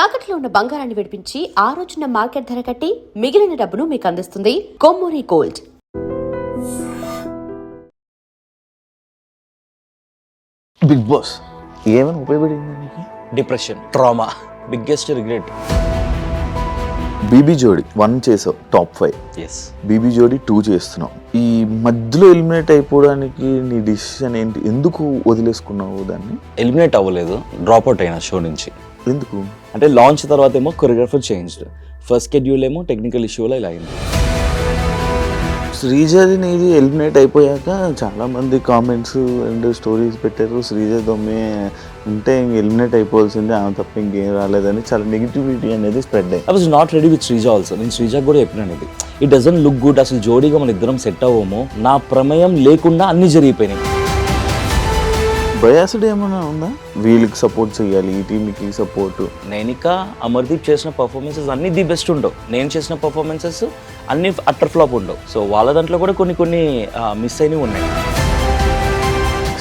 తాకట్లో ఉన్న బంగారాన్ని విడిపించి ఆ రోజున మార్కెట్ ధర కట్టి మిగిలిన డబ్బును మీకు అందిస్తుంది కొమ్మూరి గోల్డ్. బిగ్ బాస్ ఏమైనా ఉపయోగపడింది నీకు? Depression, trauma, biggest regret. BB Jodi 1 చేసావు, టాప్ 5. ఎస్. బీబీ జోడి 2 చేస్తున్నావు. ఈ మధ్యలో ఎలిమినేట్ అయిపోవడానికి నీ డిసిషన్ ఏంటి? ఎందుకు వదిలేసుకున్నావు దాన్ని? ఎలిమినేట్ అవ్వలేదు, డ్రాప్ అవుట్ అయినా షో నుంచి. ఎందుకు? అంటే లాంచ్ తర్వాత ఏమో కొరియోగ్రాఫర్ చేంజ్డ్, ఫస్ట్ షెడ్యూల్ ఏమో టెక్నికల్ ఇష్యూలో ఇలా అయింది. శ్రీజది నీది ఎలిమినేట్ అయిపోయాక చాలా మంది కామెంట్స్ అండ్ స్టోరీస్ పెట్టారు. శ్రీజ దొమ్మే ఉంటే ఇంక ఎలిమినేట్ అయిపోవాల్సిందే, ఆమె తప్ప ఇంకేం రాలేదని చాలా నెగిటివిటీ అనేది స్ప్రెడ్ అయ్యింది. I was not ready with Sreeja also. నేను శ్రీజాకి కూడా చెప్పినాను ఇది, ఇట్ డజంట్ లుక్ గుడ్. అసలు జోడీగా మన ఇద్దరం సెట్ అవ్వము, నా ప్రమేయం లేకుండా అన్ని జరిగిపోయినాయి. బయాస్డ్ ఏమైనా ఉందా? వీళ్ళకి సపోర్ట్ చేయాలి, ఈ టీంకి సపోర్ట్. నైనిక, అమర్దీప్ చేసిన పర్ఫార్మెన్సెస్ అన్ని ది బెస్ట్ ఉండవు, నేను చేసిన పర్ఫార్మెన్సెస్ అన్ని అట్టర్ ఫ్లాప్ ఉండవు. సో వాళ్ళ దాంట్లో కూడా కొన్ని మిస్ అయినవి ఉన్నాయి.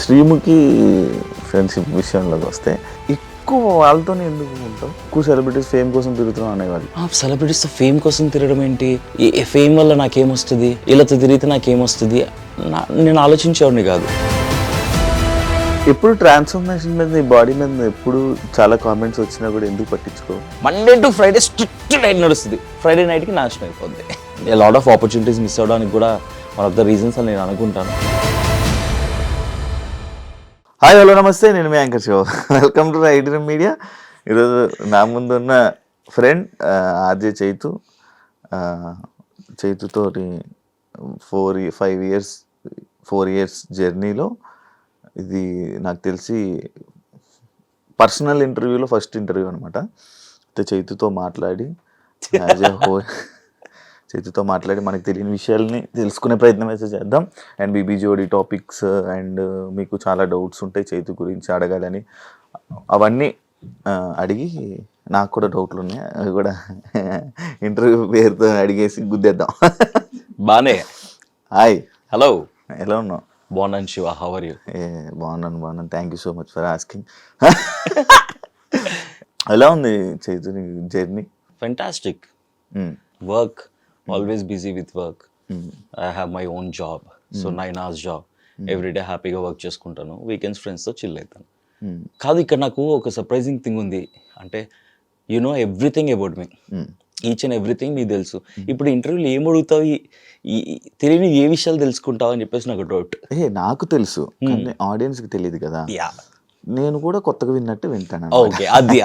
శ్రీముఖి ఫ్రెండ్షిప్ విషయంలోకి వస్తే ఎక్కువ వాళ్ళతోనే ఎందుకు ఉంటావు? ఎక్కువ సెలబ్రిటీస్ ఫేమ్ కోసం తిరుగుతున్నాం అనేవాళ్ళు. సెలబ్రిటీస్ ఫేమ్ కోసం తిరగడం ఏంటి? ఈ ఫేమ్ వల్ల నాకేమొస్తుంది, వీళ్ళతో తిరిగితే నాకేమొస్తుంది, నేను ఆలోచించేవాడిని కాదు. ఎప్పుడు ట్రాన్స్ఫర్మేషన్ మీద, నీ బాడీ మీద ఎప్పుడు చాలా కామెంట్స్ వచ్చినా కూడా ఎందుకు పట్టించుకో? Monday to Friday strict night నడుస్తుంది, ఫ్రైడే నైట్కి నాశనం అయిపోద్ది. లాట్ ఆఫ్ ఆపర్చునిటీస్ మిస్ అవ్వడానికి కూడా వన్ ఆఫ్ ద రీజన్స్ అని నేను అనుకుంటాను. హాయ్, హలో, నమస్తే. నేను మీ anchor Shiva. Welcome to right dream media. ఈరోజు నా ముందు ఉన్న ఫ్రెండ్ ఆర్జే చైతు. చైతుతోటి 4 ఇయర్స్ జర్నీలో ఇది నాకు తెలిసి పర్సనల్ ఇంటర్వ్యూలో ఫస్ట్ ఇంటర్వ్యూ అనమాట. చైతుతో మాట్లాడి చైతుతో మాట్లాడి మనకు తెలియని విషయాల్ని తెలుసుకునే ప్రయత్నం అయితే చేద్దాం. అండ్ బీబీ జోడి టాపిక్స్ అండ్ మీకు చాలా డౌట్స్ ఉంటాయి చైతు గురించి అడగాలని, అవన్నీ అడిగి నాకు కూడా డౌట్లు ఉన్నాయి, అవి కూడా ఇంటర్వ్యూ పేరుతో అడిగేసి గుద్దేద్దాం. బానే. హాయ్, హలో, ఎలా ఉన్నావు? బాగున్నాను శివ, హౌ ఆర్ యూ? బాగున్నాను. Thank you so much for asking. ఎలా ఉంది చైతు నీ journey? Fantastic. Work, always busy with work. I have my own job, so 9 hours job. Everyday హ్యాపీగా వర్క్ చేసుకుంటాను, వీకెండ్స్ ఫ్రెండ్స్తో చిల్ అవుతాను. కాదు, ఇక్కడ నాకు ఒక సర్ప్రైజింగ్ థింగ్ ఉంది. అంటే you know everything about me, each and everything మీకు తెలుసు. ఇప్పుడు ఇంటర్వ్యూలో ఏం అడుగుతావు, తెలియని ఏ విషయాలు తెలుసుకుంటావు అని చెప్పేసి నాకు డౌట్. నాకు తెలుసు, కానీ ఆడియన్స్కి తెలియదు కదా. నేను కూడా కొత్తగా విన్నట్టు వింటాను. ఓకే, అది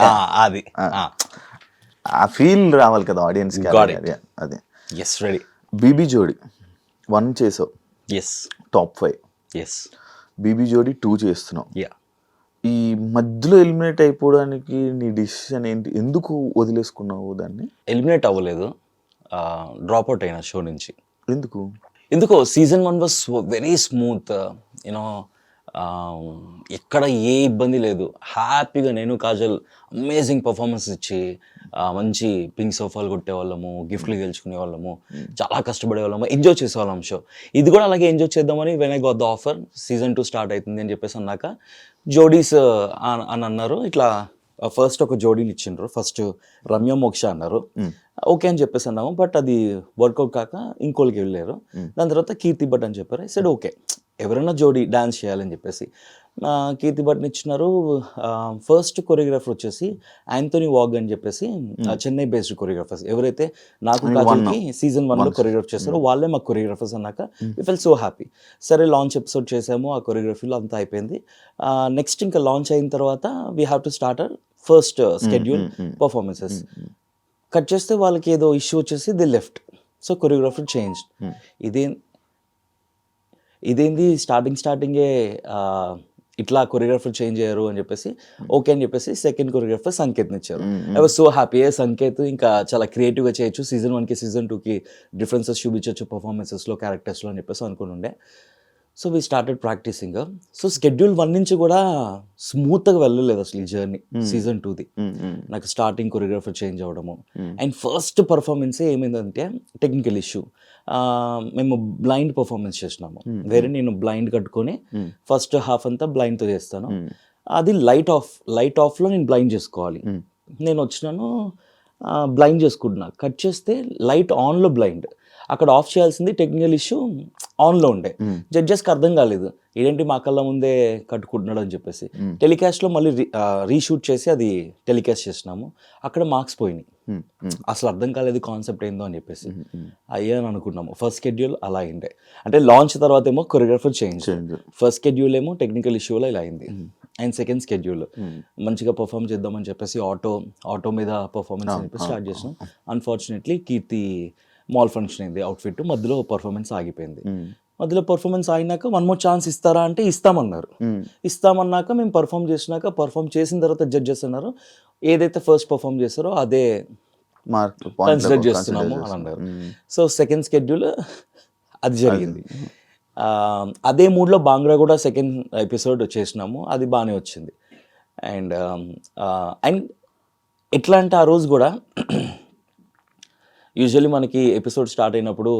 ఆ ఫీల్ రావాలి కదా ఆడియన్స్కి. అదే. Yes, ready. బీబీ జోడి 1 చేసావు, ఎస్, టాప్ 5. ఎస్. బీబీ జోడి 2 చేస్తున్నావు. ఈ మధ్యలో ఎలిమినేట్ అయిపోవడానికి నీ డిసిషన్ ఏంటి? ఎందుకు వదిలేసుకున్నావు దాన్ని? ఎలిమినేట్ అవ్వలేదు, డ్రాప్ అవుట్ అయినా షో నుంచి. ఎందుకో season 1 was very smooth, you know, ఎక్కడ ఏ ఇబ్బంది లేదు. హ్యాపీగా నేను కాజల్ అమేజింగ్ పర్ఫార్మెన్స్ ఇచ్చి మంచి పింక్ సోఫాలు కొట్టేవాళ్ళము, గిఫ్ట్లు గెలుచుకునే వాళ్ళము, చాలా కష్టపడే వాళ్ళము, ఎంజాయ్ చేసేవాళ్ళం షో. ఇది కూడా అలాగే ఎంజాయ్ చేద్దామని when I got the offer, season 2 start అవుతుంది అని చెప్పేసి అన్నాక జోడీస్ అని అన్నారు. ఇట్లా ఫస్ట్ ఒక జోడీని ఇచ్చిండ్రు, ఫస్ట్ రమ్య మోక్ష అన్నారు. ఓకే అని చెప్పేసి అన్నాము, బట్ అది వర్కౌట్ కాక ఇంకోళ్ళకి వెళ్ళారు. దాని తర్వాత కీర్తి భట్ అని చెప్పారు. సైడ్ ఓకే, ఎవరైనా జోడీ డాన్స్ చేయాలని చెప్పేసి కీర్తి భట్ని ఇచ్చినారు. ఫస్ట్ కొరియోగ్రాఫర్ వచ్చేసి యాంథోనీ వాగ్ అని చెప్పేసి చెన్నై బేస్డ్ కొరియోగ్రాఫర్స్, ఎవరైతే నాకు కాజల్కి సీజన్ 1లో కొరియోగ్రాఫ్ చేస్తారో వాళ్ళే మాకు కొరియోగ్రాఫర్స్ అన్నాక వి ఫెల్ సో హ్యాపీ. సరే, లాంచ్ ఎపిసోడ్ చేసాము, ఆ కొరియోగ్రఫీలో అంతా అయిపోయింది. నెక్స్ట్ ఇంకా లాంచ్ అయిన తర్వాత we have to start our first schedule performances. Cut చేస్తే వాళ్ళకి ఏదో ఇష్యూ వచ్చేసి the left, so choreographer change. ఇదేంది స్టార్టింగే ఇట్లా కొరియోగ్రాఫర్ చేంజ్ అయ్యారు అని చెప్పేసి ఓకే అని చెప్పేసి సెకండ్ కొరియోగ్రాఫర్ సంకేత్ని ఇచ్చారు. I was so happy. Sanket ఇంకా చాలా క్రియేటివ్గా చేయొచ్చు, సీజన్ 1కి సీజన్ 2కి డిఫరెన్సెస్ చూపించవచ్చు పర్ఫార్మెన్సెస్లో, క్యారెక్టర్స్లో అని చెప్పేసి అనుకుని ఉండే. So we started practising. సో షెడ్యూల్ 1 నుంచి కూడా స్మూత్గా వెళ్ళలేదు అసలు ఈ జర్నీ. సీజన్ 2ది నాకు స్టార్టింగ్ కొరియోగ్రాఫర్ చేంజ్ అవ్వడము, అండ్ ఫస్ట్ పర్ఫార్మెన్సే ఏమైందంటే టెక్నికల్ ఇష్యూ. మేము బ్లైండ్ పర్ఫార్మెన్స్ చేసినాము, వేరే నేను బ్లైండ్ కట్టుకొని ఫస్ట్ హాఫ్ అంతా బ్లైండ్తో చేస్తాను. అది లైట్ ఆఫ్లో నేను బ్లైండ్ చేసుకోవాలి. నేను వచ్చినాను, బ్లైండ్ చేసుకుంటున్నా, కట్ చేస్తే లైట్ ఆన్లో బ్లైండ్, అక్కడ ఆఫ్ చేయాల్సింది టెక్నికల్ ఇష్యూ ఆన్లో ఉండే. జడ్జెస్కి అర్థం కాలేదు, ఇదేంటి మా కళ్ళ ముందే కట్టుకుంటున్నాడు అని చెప్పేసి. టెలికాస్ట్లో మళ్ళీ రీషూట్ చేసి అది టెలికాస్ట్ చేసినాము, అక్కడ మార్క్స్ పోయినాయి. అసలు అర్థం కాలేదు కాన్సెప్ట్ ఏందో అని చెప్పేసి అయ్యా అని అనుకున్నాము. ఫస్ట్ షెడ్యూల్ అలా అయిండే, అంటే లాంచ్ తర్వాత ఏమో కొరియోగ్రఫర్ చేంజ్, ఫస్ట్ షెడ్యూల్ ఏమో టెక్నికల్ ఇష్యూలో ఇలా అయింది. అండ్ సెకండ్ షెడ్యూల్ మంచిగా పర్ఫామ్ చేద్దామని చెప్పేసి ఆటో మీద పర్ఫార్మెన్స్ అని చెప్పి స్టార్ట్ చేసినాం. అన్ఫార్చునేట్లీ కీర్తి మాల్ ఫంక్షన్ అయింది, అవుట్ఫిట్ మధ్యలో పర్ఫార్మెన్స్ ఆగిపోయింది. మధ్యలో పర్ఫార్మెన్స్ అయినాక 1 more ఛాన్స్ ఇస్తారా అంటే ఇస్తామన్నారు. ఇస్తామన్నాక మేము పర్ఫామ్ చేసిన తర్వాత జడ్జెస్ అన్నారు ఏదైతే ఫస్ట్ పర్ఫామ్ చేస్తారో అదే కన్సిడర్ చేస్తున్నాము అని అన్నారు. సో సెకండ్ షెడ్యూల్ అది జరిగింది. అదే మూడ్లో బాంగ్రా కూడా సెకండ్ ఎపిసోడ్ చేసినాము, అది బాగానే వచ్చింది. అండ్ ఎట్లా అంటే ఆ రోజు కూడా యూజువల్లీ మనకి ఎపిసోడ్ స్టార్ట్ అయినప్పుడు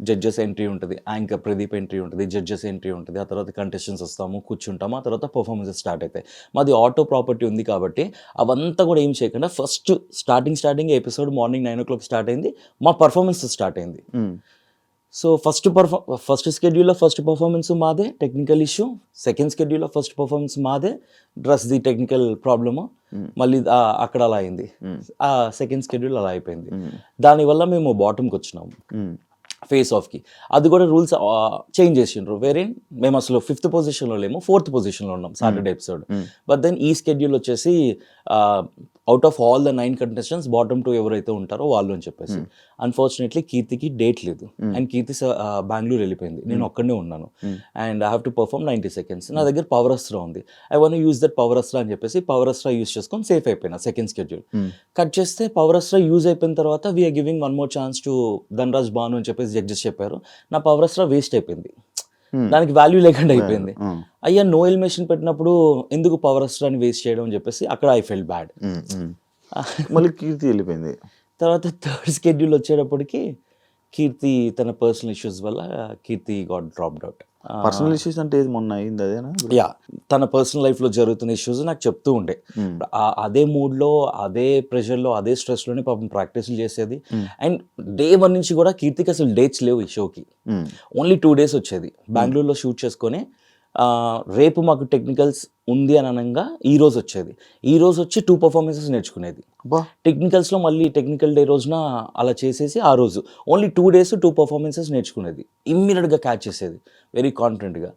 జడ్జెస్ ఎంట్రీ ఉంటుంది, యాంకర్ ప్రదీప్ ఎంట్రీ ఉంటుంది, జడ్జెస్ ఎంట్రీ ఉంటుంది, ఆ తర్వాత కంటెస్టెంట్స్ వస్తాము, కూర్చుంటాము, ఆ తర్వాత పర్ఫార్మెన్సెస్ స్టార్ట్ అవుతాయి. మాది ఆటో ప్రాపర్టీ ఉంది కాబట్టి అవంతా కూడా ఏం చేయకుండా first starting episode morning 9 o'clock start అయింది, మా పర్ఫార్మెన్స్ స్టార్ట్ అయింది. సో ఫస్ట్ షెడ్యూల్లో ఫస్ట్ పర్ఫార్మెన్స్ మాదే, టెక్నికల్ ఇష్యూ. సెకండ్ షెడ్యూల్లో ఫస్ట్ పర్ఫార్మెన్స్ మాదే, డ్రెస్ ది టెక్నికల్ ప్రాబ్లము. మళ్ళీ అక్కడ అలా అయింది, ఆ సెకండ్ షెడ్యూల్ అలా అయిపోయింది. దానివల్ల మేము బాటమ్కి వచ్చినాము ఫేస్ ఆఫ్కి. అది కూడా రూల్స్ చేంజ్ చేసిండ్రు. వేరే మేము అసలు 5th పొజిషన్లో లేము, 4th పొజిషన్లో ఉన్నాం సాటర్డే ఎపిసోడ్. బట్ దెన్ ఈ షెడ్యూల్ వచ్చేసి out of all the 9 contestants bottom 2 ఎవరైతే ఉంటారో వాళ్ళు అని చెప్పేసి. అన్ఫార్చునేట్లీ కీర్తికి డేట్ లేదు, అండ్ కీర్తి బెంగళూరు వెళ్ళిపోయింది, నేను ఒక్కడనే ఉన్నాను. And I have to perform 90 seconds. నా దగ్గర పవర్ అస్త్రా ఉంది, I want use that power Astra అని చెప్పేసి పవర్ అస్త్రా యూజ్ చేసుకొని సేఫ్ అయిపోయినా. సెకండ్ షెడ్యూల్ కట్ చేస్తే పవర్ అస్త్రా యూజ్ అయిపోయిన తర్వాత we are giving 1 more chance to Dhanraj Bhanu అని చెప్పేసి జడ్జెస్ చెప్పారు. నా పవర్ అస్త్రా వేస్ట్ అయిపోయింది, దానికి వాల్యూ లేకుండా అయిపోయింది. అయ్యా నో ఎలిమినేషన్ పెట్టినప్పుడు ఎందుకు పవర్ అస్త్రాన్ని వేస్ట్ చేయడం అని చెప్పేసి అక్కడ ఐ ఫెల్ట్ బ్యాడ్. మళ్ళీ కీర్తి వెళ్ళిపోయింది. తర్వాత థర్డ్ షెడ్యూల్ వచ్చేటప్పటికి కీర్తి తన పర్సనల్ ఇష్యూస్ వల్ల Keerthi got dropped out. Personal issues అంటే ఏది మొన్న అయింది అదేనా? యా, తన పర్సనల్ లైఫ్లో జరుగుతున్న ఇష్యూస్ నాకు చెప్తూ ఉండే. అదే మూడ్లో, అదే ప్రెషర్లో, అదే స్ట్రెస్లోనే పాపం ప్రాక్టీస్లు చేసేది. అండ్ డే 1 నుంచి కూడా కీర్తికి అసలు డేట్స్ లేవు ఈ షోకి, ఓన్లీ 2 days వచ్చేది. బెంగళూరులో షూట్ చేసుకొని రేపు మాకు టెక్నికల్స్ ఉంది అని అనగా ఈ రోజు వచ్చేది, ఈ రోజు వచ్చి 2 performances నేర్చుకునేది. టెక్నికల్స్లో మళ్ళీ టెక్నికల్ డే రోజున అలా చేసేసి ఆ రోజు ఓన్లీ 2 days 2 performances నేర్చుకునేది, ఇమ్మీడియట్గా క్యాచ్ చేసేది వెరీ కాన్ఫిడెంట్గా.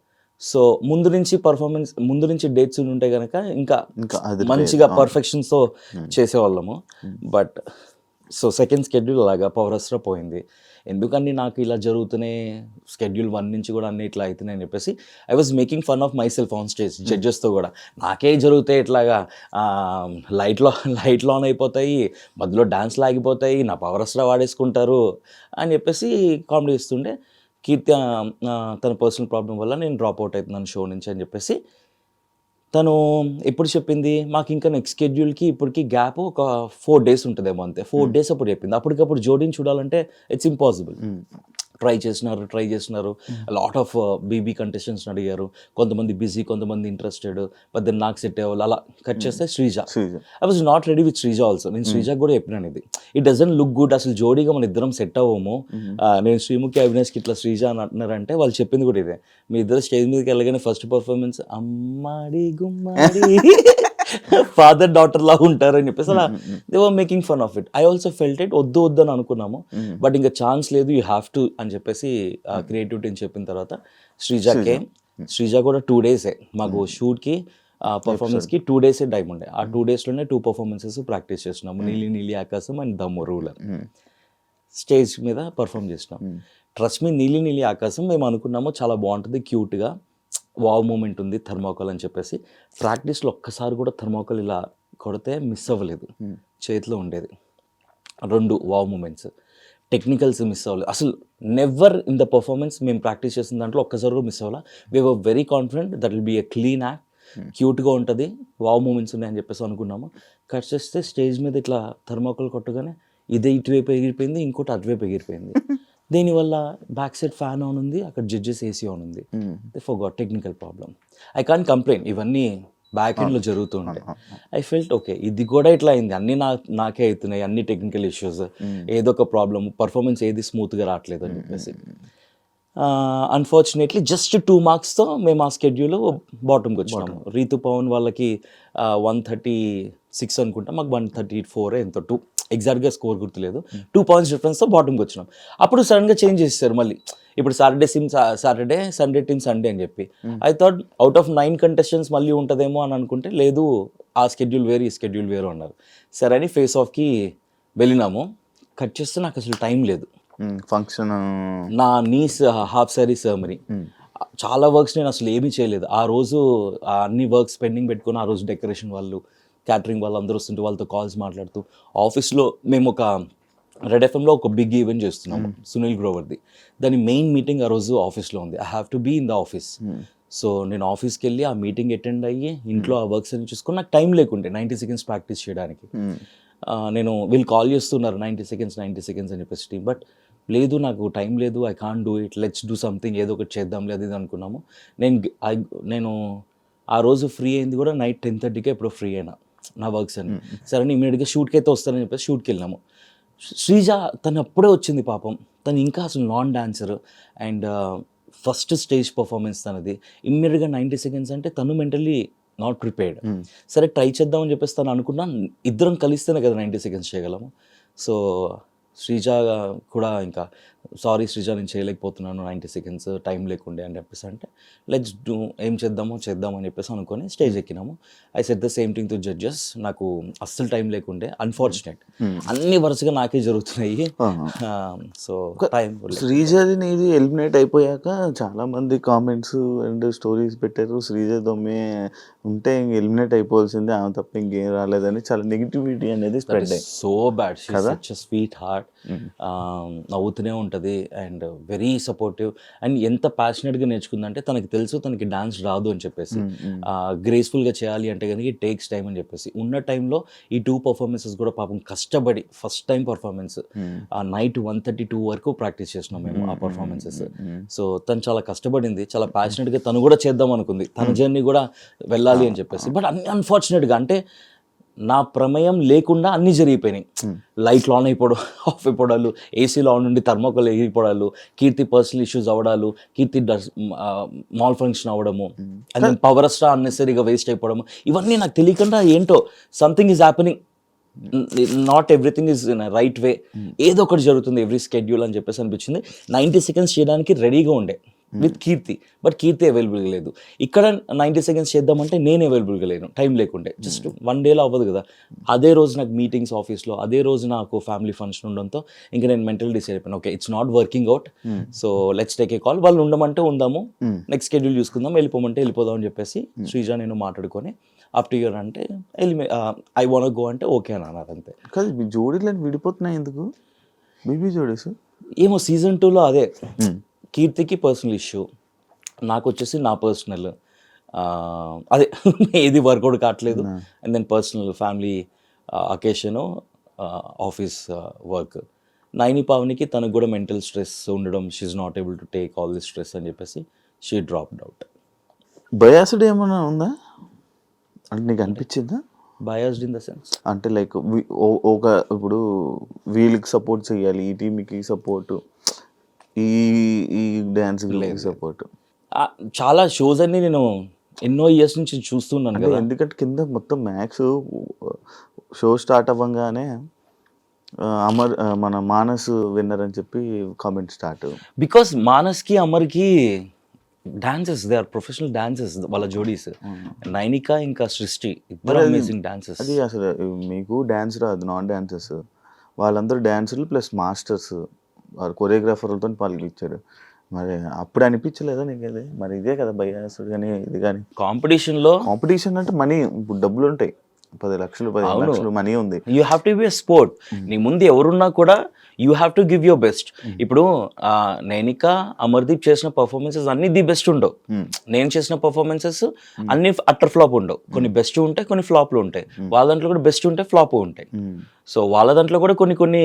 సో ముందు నుంచి డేట్స్ ఉంటే కనుక ఇంకా మంచిగా పర్ఫెక్షన్స్తో చేసేవాళ్ళము. బట్ సో సెకండ్ షెడ్యూల్ అలాగా పవర్ అస్త్రా పోయింది. ఎందుకని నాకు ఇలా జరుగుతున్నాయి, షెడ్యూల్ 1 నుంచి కూడా అన్నీ ఇట్లా అవుతున్నాయి అని చెప్పేసి I was making fun of my self on stage. జడ్జెస్తో కూడా నాకే జరుగుతాయి ఇట్లాగా, లైట్లు ఆన్ అయిపోతాయి, మధ్యలో డాన్స్లు ఆగిపోతాయి, నా పవర్ అస్త్రా వాడేసుకుంటారు అని చెప్పేసి కామెడీ ఇస్తుండే. కీర్తి తన పర్సనల్ ప్రాబ్లం వల్ల నేను డ్రాప్ అవుట్ అవుతున్నాను షో నుంచి అని చెప్పేసి తను ఎప్పుడు చెప్పింది మాకు, ఇంకా నెక్స్ట్ షెడ్యూల్కి ఇప్పటికి గ్యాప్ ఒక 4 days ఉంటుందేమో అంతే. 4 days అప్పుడు చెప్పింది. అప్పటికప్పుడు జోడీని చూడాలంటే ఇట్స్ ఇంపాసిబుల్. ట్రై చేసినారు లాట్ ఆఫ్ బీబీ కంటెస్టెంట్స్ని అడిగారు, కొంతమంది బిజీ, కొంతమంది ఇంట్రెస్టెడ్. బట్ దెన్ నాకు సెట్ అయ్యేవాళ్ళు. అలా కట్ చేస్తే Sreeja, I was not ready with Sreeja also. నేను శ్రీజాకి కూడా చెప్పినాను ఇది, ఇట్ డజంట్ లుక్ గుడ్, అసలు జోడీగా మన ఇద్దరం సెట్ అవ్వము. నేను శ్రీముఖి అవినాష్కి ఇట్లా శ్రీజ అని అంటున్నారంటే వాళ్ళు చెప్పింది కూడా ఇదే, మీ ఇద్దరు స్టేజ్ మీదకి వెళ్ళగానే ఫస్ట్ పర్ఫార్మెన్స్ అమ్మాడి గుమ్మాడి ఫాదర్ డాటర్ లా ఉంటారు అని చెప్పేసి అలా they were making fun of it. I also felt it, వద్దు అని అనుకున్నాము. బట్ ఇంకా ఛాన్స్ లేదు, యూ హ్యావ్ టు అని చెప్పేసి క్రియేటివిటీని చెప్పిన తర్వాత శ్రీజ కూడా 2 days మాకు షూట్కి పర్ఫార్మెన్స్కి 2 days టైం ఉండే. ఆ 2 daysలోనే 2 performances ప్రాక్టీస్ చేస్తున్నాము, నీలి ఆకాశం అండ్ దమ్ము రూలర్. స్టేజ్ మీద పర్ఫామ్ చేసినాం. ట్రస్ట్ మీ, నీలి ఆకాశం మేము అనుకున్నాము చాలా బాగుంటుంది, క్యూట్గా వావ్ మూమెంట్ ఉంది, థర్మాకోల్ అని చెప్పేసి. ప్రాక్టీస్లో ఒక్కసారి కూడా థర్మాకోల్ ఇలా కొడితే మిస్ అవ్వలేదు, చేతిలో ఉండేది. 2 వావ్ మూమెంట్స్. టెక్నికల్స్ మిస్ అవ్వలేదు అసలు, నెవర్ ఇన్ ద పర్ఫార్మెన్స్ మేము ప్రాక్టీస్ చేసిన దాంట్లో ఒక్కసారి కూడా మిస్ అవ్వాలా. We were very confident that will be a clean act, క్యూట్గా ఉంటుంది, వావ్ మూమెంట్స్ ఉన్నాయని చెప్పేసి అనుకున్నాము. కట్ చేస్తే స్టేజ్ మీద ఇట్లా థర్మాకోల్ కొట్టగానే ఇదే ఇటువైపు ఎగిరిపోయింది, ఇంకోటి అటువైపు ఎగిరిపోయింది. దీనివల్ల బ్యాక్ సైడ్ ఫ్యాన్ ఆన్ ఉంది, అక్కడ జడ్జెస్ ఏసీ ఆన్ ఉంది. They forgot technical problem. I can't complaint, ఇవన్నీ బ్యాక్ ఎండ్లో జరుగుతుంటాయి. ఐ ఫెల్ట్ ఓకే, ఇది కూడా ఇట్లా అయింది, అన్నీ నాకే అవుతున్నాయి, అన్ని టెక్నికల్ ఇష్యూస్, ఏదో ఒక ప్రాబ్లమ్, పర్ఫార్మెన్స్ ఏది స్మూత్గా రావట్లేదు అని చెప్పేసి. అన్ఫార్చునేట్లీ జస్ట్ 2 మార్క్స్తో మేము ఆ స్కెడ్యూల్ బాటమ్కి వచ్చినాము. రీతు పవన్ వాళ్ళకి 136 అనుకుంటా, మాకు 134 ఎంతో, 2 ఎగ్జాక్ట్గా స్కోర్ గుర్తులేదు, 2 పాయింట్స్ డిఫరెన్స్తో బాటమ్కి వచ్చినాం. అప్పుడు సడన్గా చేంజ్ చేస్తారు మళ్ళీ, ఇప్పుడు సాటర్డే, సండే టీమ్ సండే అని చెప్పి. I thought out of 9 contestants మళ్ళీ ఉంటుందేమో అని అనుకుంటే లేదు, ఆ స్కెడ్యూల్ వేరు, ఈ స్కెడ్యూల్ వేరు అన్నారు. సరే అని ఫేస్ ఆఫ్కి వెళ్ళినాము. కట్ చేస్తే నాకు అసలు టైం లేదు. ఫంక్షన్ నా నీస్ హాఫ్ సారీ సెరమనీ, చాలా వర్క్స్ నేను అసలు ఏమీ చేయలేదు ఆ రోజు. అన్ని వర్క్స్ పెండింగ్ పెట్టుకుని ఆ రోజు డెకరేషన్ వాళ్ళు, క్యాటరింగ్ వాళ్ళు అందరూ వస్తుంటే వాళ్ళతో కాల్స్ మాట్లాడుతూ, ఆఫీస్లో మేము ఒక రెడ్ ఎఫ్ఎంలో ఒక బిగ్ ఈవెంట్ చేస్తున్నాము, సునీల్ గ్రోవర్ది. దాని మెయిన్ మీటింగ్ ఆ రోజు ఆఫీస్లో ఉంది. I have to be in the office. So నేను ఆఫీస్కి వెళ్ళి ఆ మీటింగ్ అటెండ్ అయ్యి ఇంట్లో ఆ వర్క్స్ అన్ని చూసుకొని నాకు టైం లేకుంటే 90 సెకండ్స్ ప్రాక్టీస్ చేయడానికి. నేను వీళ్ళు కాల్ చేస్తున్నారు 90 సెకండ్స్ అని చెప్పేసి టీమ్, బట్ లేదు నాకు టైం లేదు, I can't do it, let's do something, ఏదో ఒకటి చేద్దాం లేదు ఇది అనుకున్నాము. నేను ఆ రోజు ఫ్రీ అయింది కూడా నైట్ 10:30కే ఎప్పుడో ఫ్రీ అయినా నా వర్క్స్ అని. సరే ఇమీడియట్గా షూట్కి అయితే వస్తానని చెప్పేసి షూట్కి వెళ్ళినాము. శ్రీజ తను అప్పుడే వచ్చింది పాపం, తను ఇంకా అసలు non dancer and first stage performance తనది. ఇమ్మీడియట్గా 90 సెకండ్స్ అంటే తను మెంటల్లీ నాట్ ప్రిపేర్డ్. సరే ట్రై చేద్దామని చెప్పేసి తను అనుకున్నా, ఇద్దరం కలిస్తేనే కదా 90 సెకండ్స్ చేయగలము. సో శ్రీజ కూడా ఇంకా సారీ శ్రీజ నేను చేయలేకపోతున్నాను 90 సెకండ్స్ టైం లేకుండే అని చెప్పేసి అంటే, లెట్స్ డూ, ఏం చేద్దామని చెప్పేసి అనుకొని స్టేజ్ ఎక్కినాము. I said the same thing to judges, నాకు అస్సలు టైం లేకుండే, అన్ఫార్చునేట్ అన్ని వరుసగా నాకే జరుగుతున్నాయి. సో టైం శ్రీజది నీది ఎలిమినేట్ అయిపోయాక చాలా మంది కామెంట్స్ అండ్ స్టోరీస్ పెట్టారు, శ్రీజ దొమ్మే ఉంటే ఇంక ఎలిమినేట్ అయిపోవాల్సిందే, ఆమె తప్ప ఇంకేం రాలేదని చాలా నెగిటివిటీ అనేది స్ప్రెడ్ అయ్యింది. So bad, she is such a sweet heart, నవ్వుతూనే ఉంటుంది అండ్ వెరీ సపోర్టివ్. అండ్ ఎంత ప్యాషనెట్గా నేర్చుకుందంటే తనకి తెలుసు తనకి డాన్స్ రాదు అని చెప్పేసి, గ్రేస్ఫుల్గా చేయాలి అంటే కనుక ఇట్ టేక్స్ టైం అని చెప్పేసి, ఉన్న టైంలో ఈ 2 పర్ఫార్మెన్సెస్ కూడా పాపం కష్టపడి ఫస్ట్ టైం పర్ఫార్మెన్స్ నైట్ 1:32 వరకు ప్రాక్టీస్ చేసినాం మేము ఆ పర్ఫార్మెన్సెస్. సో తను చాలా కష్టపడింది, చాలా ప్యాషనెట్గా తను కూడా చేద్దాం అనుకుంది, తన జర్నీ కూడా వెళ్ళాలి అని చెప్పేసి. బట్ అన్ఫార్చునేట్గా అంటే నా ప్రమేయం లేకుండా అన్నీ జరిగిపోయినాయి. లైట్లు ఆన్ అయిపోవడం, ఆఫ్ అయిపోవడాలు, ఏసీలో ఆన్ నుండి థర్మోకోల్ ఎగిరిపోవడాలు, కీర్తి పర్సనల్ ఇష్యూస్ అవ్వడాలు, కీర్తి మాల్ ఫంక్షన్ అవ్వడము, అండ్ దెన్ పవర్ స్టార్ అన్నెసరీగా వేస్ట్ అయిపోవడము, ఇవన్నీ నాకు తెలియకుండా ఏంటో something is happening, not everything is in right way, ఏదో ఒకటి జరుగుతుంది ఎవ్రీ స్కెడ్యూల్ అని చెప్పేసి అనిపించింది. 90 సెకండ్స్ చేయడానికి రెడీగా ఉండే విత్ కీర్తి, బట్ కీర్తి అవైలబుల్గా లేదు. ఇక్కడ 90 సెకండ్స్ చేద్దామంటే నేను అవైలబుల్గా లేను, టైం లేకుండే. జస్ట్ 1 డేలో అవ్వదు కదా. అదే రోజు నాకు మీటింగ్స్ ఆఫీస్లో, అదే రోజు నాకు ఫ్యామిలీ ఫంక్షన్ ఉండడంతో ఇంకా నేను మెంటల్ డిసైడ్ అయిపోయాను, okay it's not working out, so let's take a call. వాళ్ళు ఉండమంటే ఉందాము, నెక్స్ట్ షెడ్యూల్ చూసుకుందాం, వెళ్ళిపోమంటే వెళ్ళిపోదాం అని చెప్పేసి శ్రీజ నేను మాట్లాడుకొని ఆఫ్టర్ ఇయర్ అంటే ఐ వాంట్ గో అంటే ఓకే అని అన్నారు అంతే. కాదు మీ జోడీలు విడిపోతున్నాయి ఎందుకు, బీబీ జోడీస్? ఏమో సీజన్ 2లో అదే కీర్తికి పర్సనల్ ఇష్యూ, నాకు వచ్చేసి నా పర్సనల్ అదే ఏది వర్కౌట్ కావట్లేదు. And then personal family occasion, office work. Naini పావనికి తనకు కూడా మెంటల్ స్ట్రెస్ ఉండడం, she's not able to take all this stress అని చెప్పేసి షీ డ్రాప్డ్ అవుట్. బయాస్డ్ ఏమైనా ఉందా అంటే నీకు అనిపించిందా? బయాస్డ్ ఇన్ ద సెన్స్ అంటే లైక్ ఒక ఇప్పుడు వీళ్ళకి సపోర్ట్ చేయాలి, ఈ టీంకి సపోర్ట్, ఈ డ్యాన్స్ సపోర్ట్. చాలా షోస్ అన్ని నేను ఎన్నో ఇయర్స్ నుంచి చూస్తున్నాను కదా, ఎందుకంటే కింద మొత్తం మ్యాక్స్ షో స్టార్ట్ అవ్వగానే అమర్ మన మానస్ విన్నర్ అని చెప్పి కామెంట్ స్టార్ట్. బికాస్ మానస్కి అమర్కి dances, they are professional dances వాళ్ళ జోడీస్. నైనిక ఇంకా సృష్టి ఇద్దరు అమేజింగ్ డాన్సెస్. అది అసలు మీకు డ్యాన్స్ రాదు, నాన్ డాన్సెస్ వాళ్ళందరూ డాన్సర్లు ప్లస్ మాస్టర్స్, వాళ్ళు కొరియోగ్రాఫర్లతో పాల్గొచ్చారు. మరి అప్పుడు అనిపించలేదా నీకు అది? మరి ఇదే కదా బయాస్ కానీ ఇది కానీ కాంపిటీషన్ అంటే మనీ, ఇప్పుడు డబ్బులు ఉంటాయి, 10 లక్షలు 15 లక్షలు మనీ ఉంది. You have to be a sport. నీ ముందు ఎవరున్నా కూడా you have to give your best. ఇప్పుడు నైనిక అమర్దీప్ చేసిన పర్ఫార్మెన్సెస్ అన్ని ది బెస్ట్ ఉండవు, నేను చేసిన పర్ఫార్మెన్సెస్ అన్ని అట్టర్ ఫ్లాప్ ఉండవు. కొన్ని బెస్ట్ ఉంటాయి, కొన్ని ఫ్లాప్లు ఉంటాయి. వాళ్ళ దాంట్లో కూడా బెస్ట్ ఉంటాయి, ఫ్లాప్ ఉంటాయి. సో వాళ్ళ దాంట్లో కూడా కొన్ని కొన్ని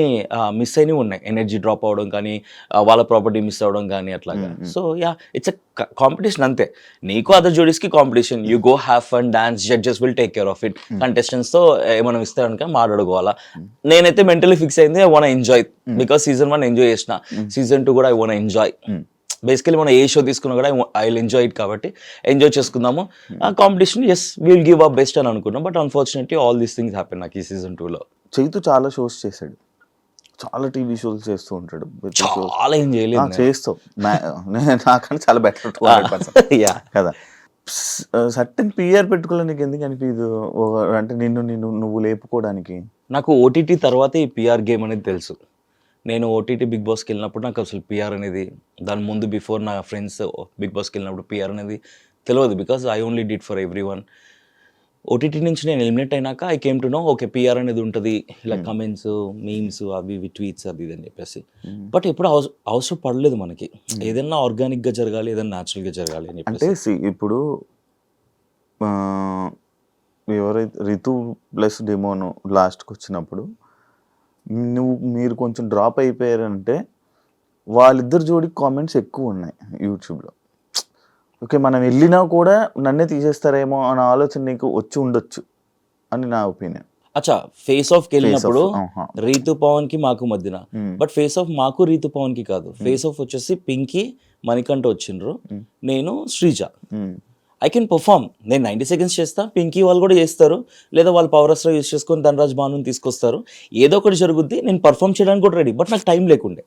మిస్ అయినవి ఉన్నాయి, ఎనర్జీ డ్రాప్ అవ్వడం కానీ వాళ్ళ ప్రాపర్టీ మిస్ అవ్వడం కానీ అట్లాగా. So yeah, it's a competition అంతే. నీకు అదర్ జోడీస్కి competition, you go have fun, dance, judges will take care of it. కంటెస్టెంట్స్తో ఏమైనా ఇస్తే కనుక మాట్లాడుకోవాలా. నేనైతే మెంటలీ ఫిక్స్ అయింది, I want enjoy, because season 1 enjoy చేసిన, సీజన్ 2 కూడా ఐ వాంట్ ఎంజాయ్. బేసికలీ మనం ఏ షో తీసుకున్నా కూడా ఐ విల్ ఎంజాయ్ ఇట్, కాబట్టి ఎంజాయ్ చేసుకుందాము. ఆ competition as will give up best అని అనుకున్నాం, but unfortunately all these things happen నాకు ఈ సీజన్ 2లో. చైతు చాలా షోస్ చేశాడు, చాలా టీవీ షోస్ చేస్తూ ఉంటాడు. చాలా ఏం చేయలేదు చేస్తావు, నాకన్నా చాలా బెటర్ యా కదా. సర్టెన్ పిఆర్ పెట్టుకోవాలి నీకు ఎందుకు అనిపించదు? అంటే నువ్వు లేపుకోవడానికి. నాకు ఓటీటీ తర్వాత ఈ పిఆర్ గేమ్ అనేది తెలుసు. నేను ఓటీటీ బిగ్ బాస్కి వెళ్ళినప్పుడు నాకు అసలు పిఆర్ అనేది, దాని ముందు బిఫోర్ నా ఫ్రెండ్స్ బిగ్ బాస్కి వెళ్ళినప్పుడు పిఆర్ అనేది తెలియదు, because I only did for every one. OTT నుంచి నేను ఎలిమినేట్ అయినాక I came to know okay PR అనేది ఉంటుంది, ఇలా కమెంట్స్, మీమ్స్, అవి ఇవి ట్వీట్స్ అది ఇది అని చెప్పేసి. బట్ ఎప్పుడు అవసరం పడలేదు మనకి, ఏదైనా ఆర్గానిక్గా జరగాలి, ఏదైనా న్యాచురల్గా జరగాలి అని అంటే ఇప్పుడు ఎవరైతే రితు ప్లస్ డెమోను లాస్ట్కి వచ్చినప్పుడు మీరు కొంచెం డ్రాప్ అయిపోయారంటే వాళ్ళిద్దరు జోడి కామెంట్స్ ఎక్కువ ఉన్నాయి యూట్యూబ్లో. ఓకే, మనం వెళ్ళినా కూడా నన్నే తీసేస్తారేమో అనే ఆలోచన నీకు వచ్చి ఉండొచ్చు అని నా ఒపీనియన్. అచ్చా, ఫేస్ ఆఫ్కి వెళ్ళినప్పుడు రీతు పవన్కి మాకు మధ్యన, బట్ ఫేస్ ఆఫ్ మాకు రీతు పవన్కి కాదు, ఫేస్ ఆఫ్ వచ్చేసి పింకీ, మణికంఠ వచ్చిండ్రు, నేను శ్రీజ. ఐ కెన్ పర్ఫామ్, నేను 90 seconds చేస్తా, పింకీ వాళ్ళు కూడా చేస్తారు, లేదా వాళ్ళు పవర్ అస్త్రా యూస్ చేసుకొని ధనరాజ్ భానుని తీసుకొస్తారు, ఏదో ఒకటి జరుగుద్ది, నేను పర్ఫామ్ చేయడానికి కూడా రెడీ. బట్ నాకు టైం లేకుండే,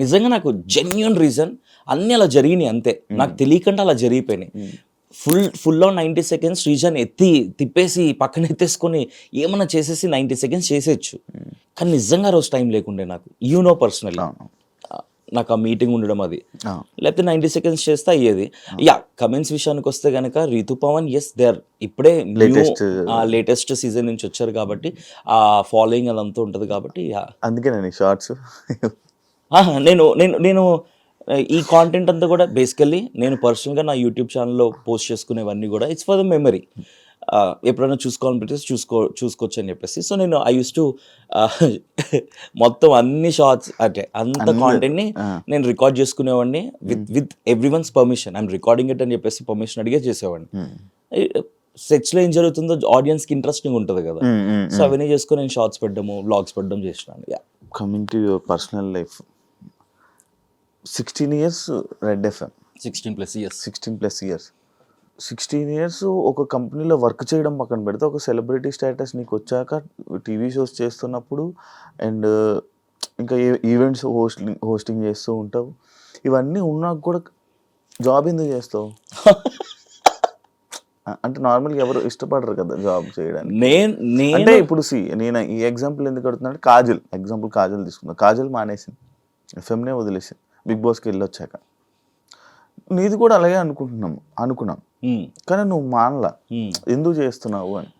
నిజంగా నాకు జెన్యూన్ రీజన్, అన్నీ అలా జరిగినాయి అంతే, నాకు తెలియకుండా అలా జరిగిపోయినాయి. ఫుల్లో 90 seconds శ్రీజాని తిప్పేసి పక్కన ఎత్తేసుకొని ఏమన్నా చేసేసి 90 seconds చేసేయచ్చు, కానీ నిజంగా రోజు టైం లేకుండే నాకు, పర్సనల్లీ నాకు ఆ మీటింగ్ ఉండడం అది, లేకపోతే 90 seconds చేస్తే అయ్యేది. యా, కమెంట్స్ విషయానికి వస్తే కనుక Ritu Pavan as they are ఇప్పుడే లేటెస్ట్ సీజన్ నుంచి వచ్చారు కాబట్టి ఆ ఫాలోయింగ్ అదంతా ఉంటుంది కాబట్టి అందుకే నేను షార్ట్స్ నేను నేను నేను ఈ కాంటెంట్ అంతా కూడా బేసికల్లీ నేను పర్సనల్గా నా యూట్యూబ్ ఛానల్లో పోస్ట్ చేసుకునేవన్నీ కూడా ఇట్స్ ఫర్ ద మెమరీ. ఎప్పుడైనా చూసుకోవాలనిపిస్తే చూసుకోవచ్చు అని చెప్పేసి. సో నేను ఐ యూస్ టు మొత్తం అన్ని షార్ట్స్ అంటే అంత కాంటెంట్ని నేను రికార్డ్ చేసుకునేవాడిని with every once permission. I'm recording it అని చెప్పేసి పర్మిషన్ అడిగే చేసేవాడిని. సెట్స్లో ఏం జరుగుతుందో ఆడియన్స్కి ఇంట్రెస్టింగ్ ఉంటుంది కదా, సో అవన్నీ చేసుకుని నేను షార్ట్స్ పెట్టడము, వ్లాగ్స్ పెట్టడం చేసినాను. Coming to your personal life, 16 years red FM, 16+ years 16 years ఒక కంపెనీలో వర్క్ చేయడం పక్కన పెడితే, ఒక సెలబ్రిటీ స్టేటస్ నీకు వచ్చాక టీవీ షోస్ చేస్తున్నప్పుడు అండ్ ఇంకా ఈవెంట్స్ హోస్టింగ్ చేస్తూ ఉంటావు, ఇవన్నీ ఉన్నాక కూడా జాబ్ ఎందుకు చేస్తావు? అంటే నార్మల్గా ఎవరు ఇష్టపడరు కదా జాబ్ చేయడానికి. అంటే ఇప్పుడు నేను ఈ ఎగ్జాంపుల్ ఎందుకు అడుగుతున్నాను, కాజల్ తీసుకున్నా, కాజల్ మానేసింది, ఎఫ్ఎంనే వదిలేసింది, బిగ్ బాస్కి వెళ్ళొచ్చాక. నీది కూడా అలాగే అనుకున్నాం కానీ నువ్వు మానలా, ఎందుకు చేస్తున్నావు అని.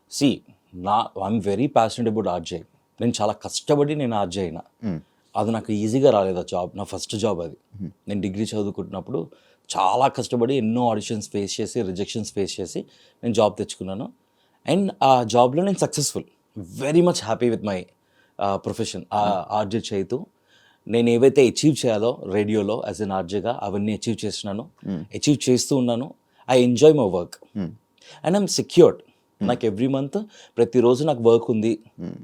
I'm very passionate about RJ. నేను చాలా కష్టపడి నేను ఆర్జే అయినా, అది నాకు ఈజీగా రాలేదు ఆ జాబ్, నా ఫస్ట్ జాబ్ అది. నేను డిగ్రీ చదువుకుంటున్నప్పుడు చాలా కష్టపడి ఎన్నో ఆడిషన్స్ ఫేస్ చేసి, రిజెక్షన్స్ ఫేస్ చేసి నేను జాబ్ తెచ్చుకున్నాను. అండ్ ఆ జాబ్లో నేను successful, very much happy with my profession. RJ Chaitu నేను ఏవైతే అచీవ్ చేయాలో రేడియోలో యాజ్ ఎన్ ఆర్జేగా అవన్నీ అచీవ్ చేస్తున్నాను, అచీవ్ చేస్తూ ఉన్నాను. I enjoy my work and I'm secured. నాకు ఎవ్రీ మంత్ ప్రతిరోజు నాకు వర్క్ ఉంది,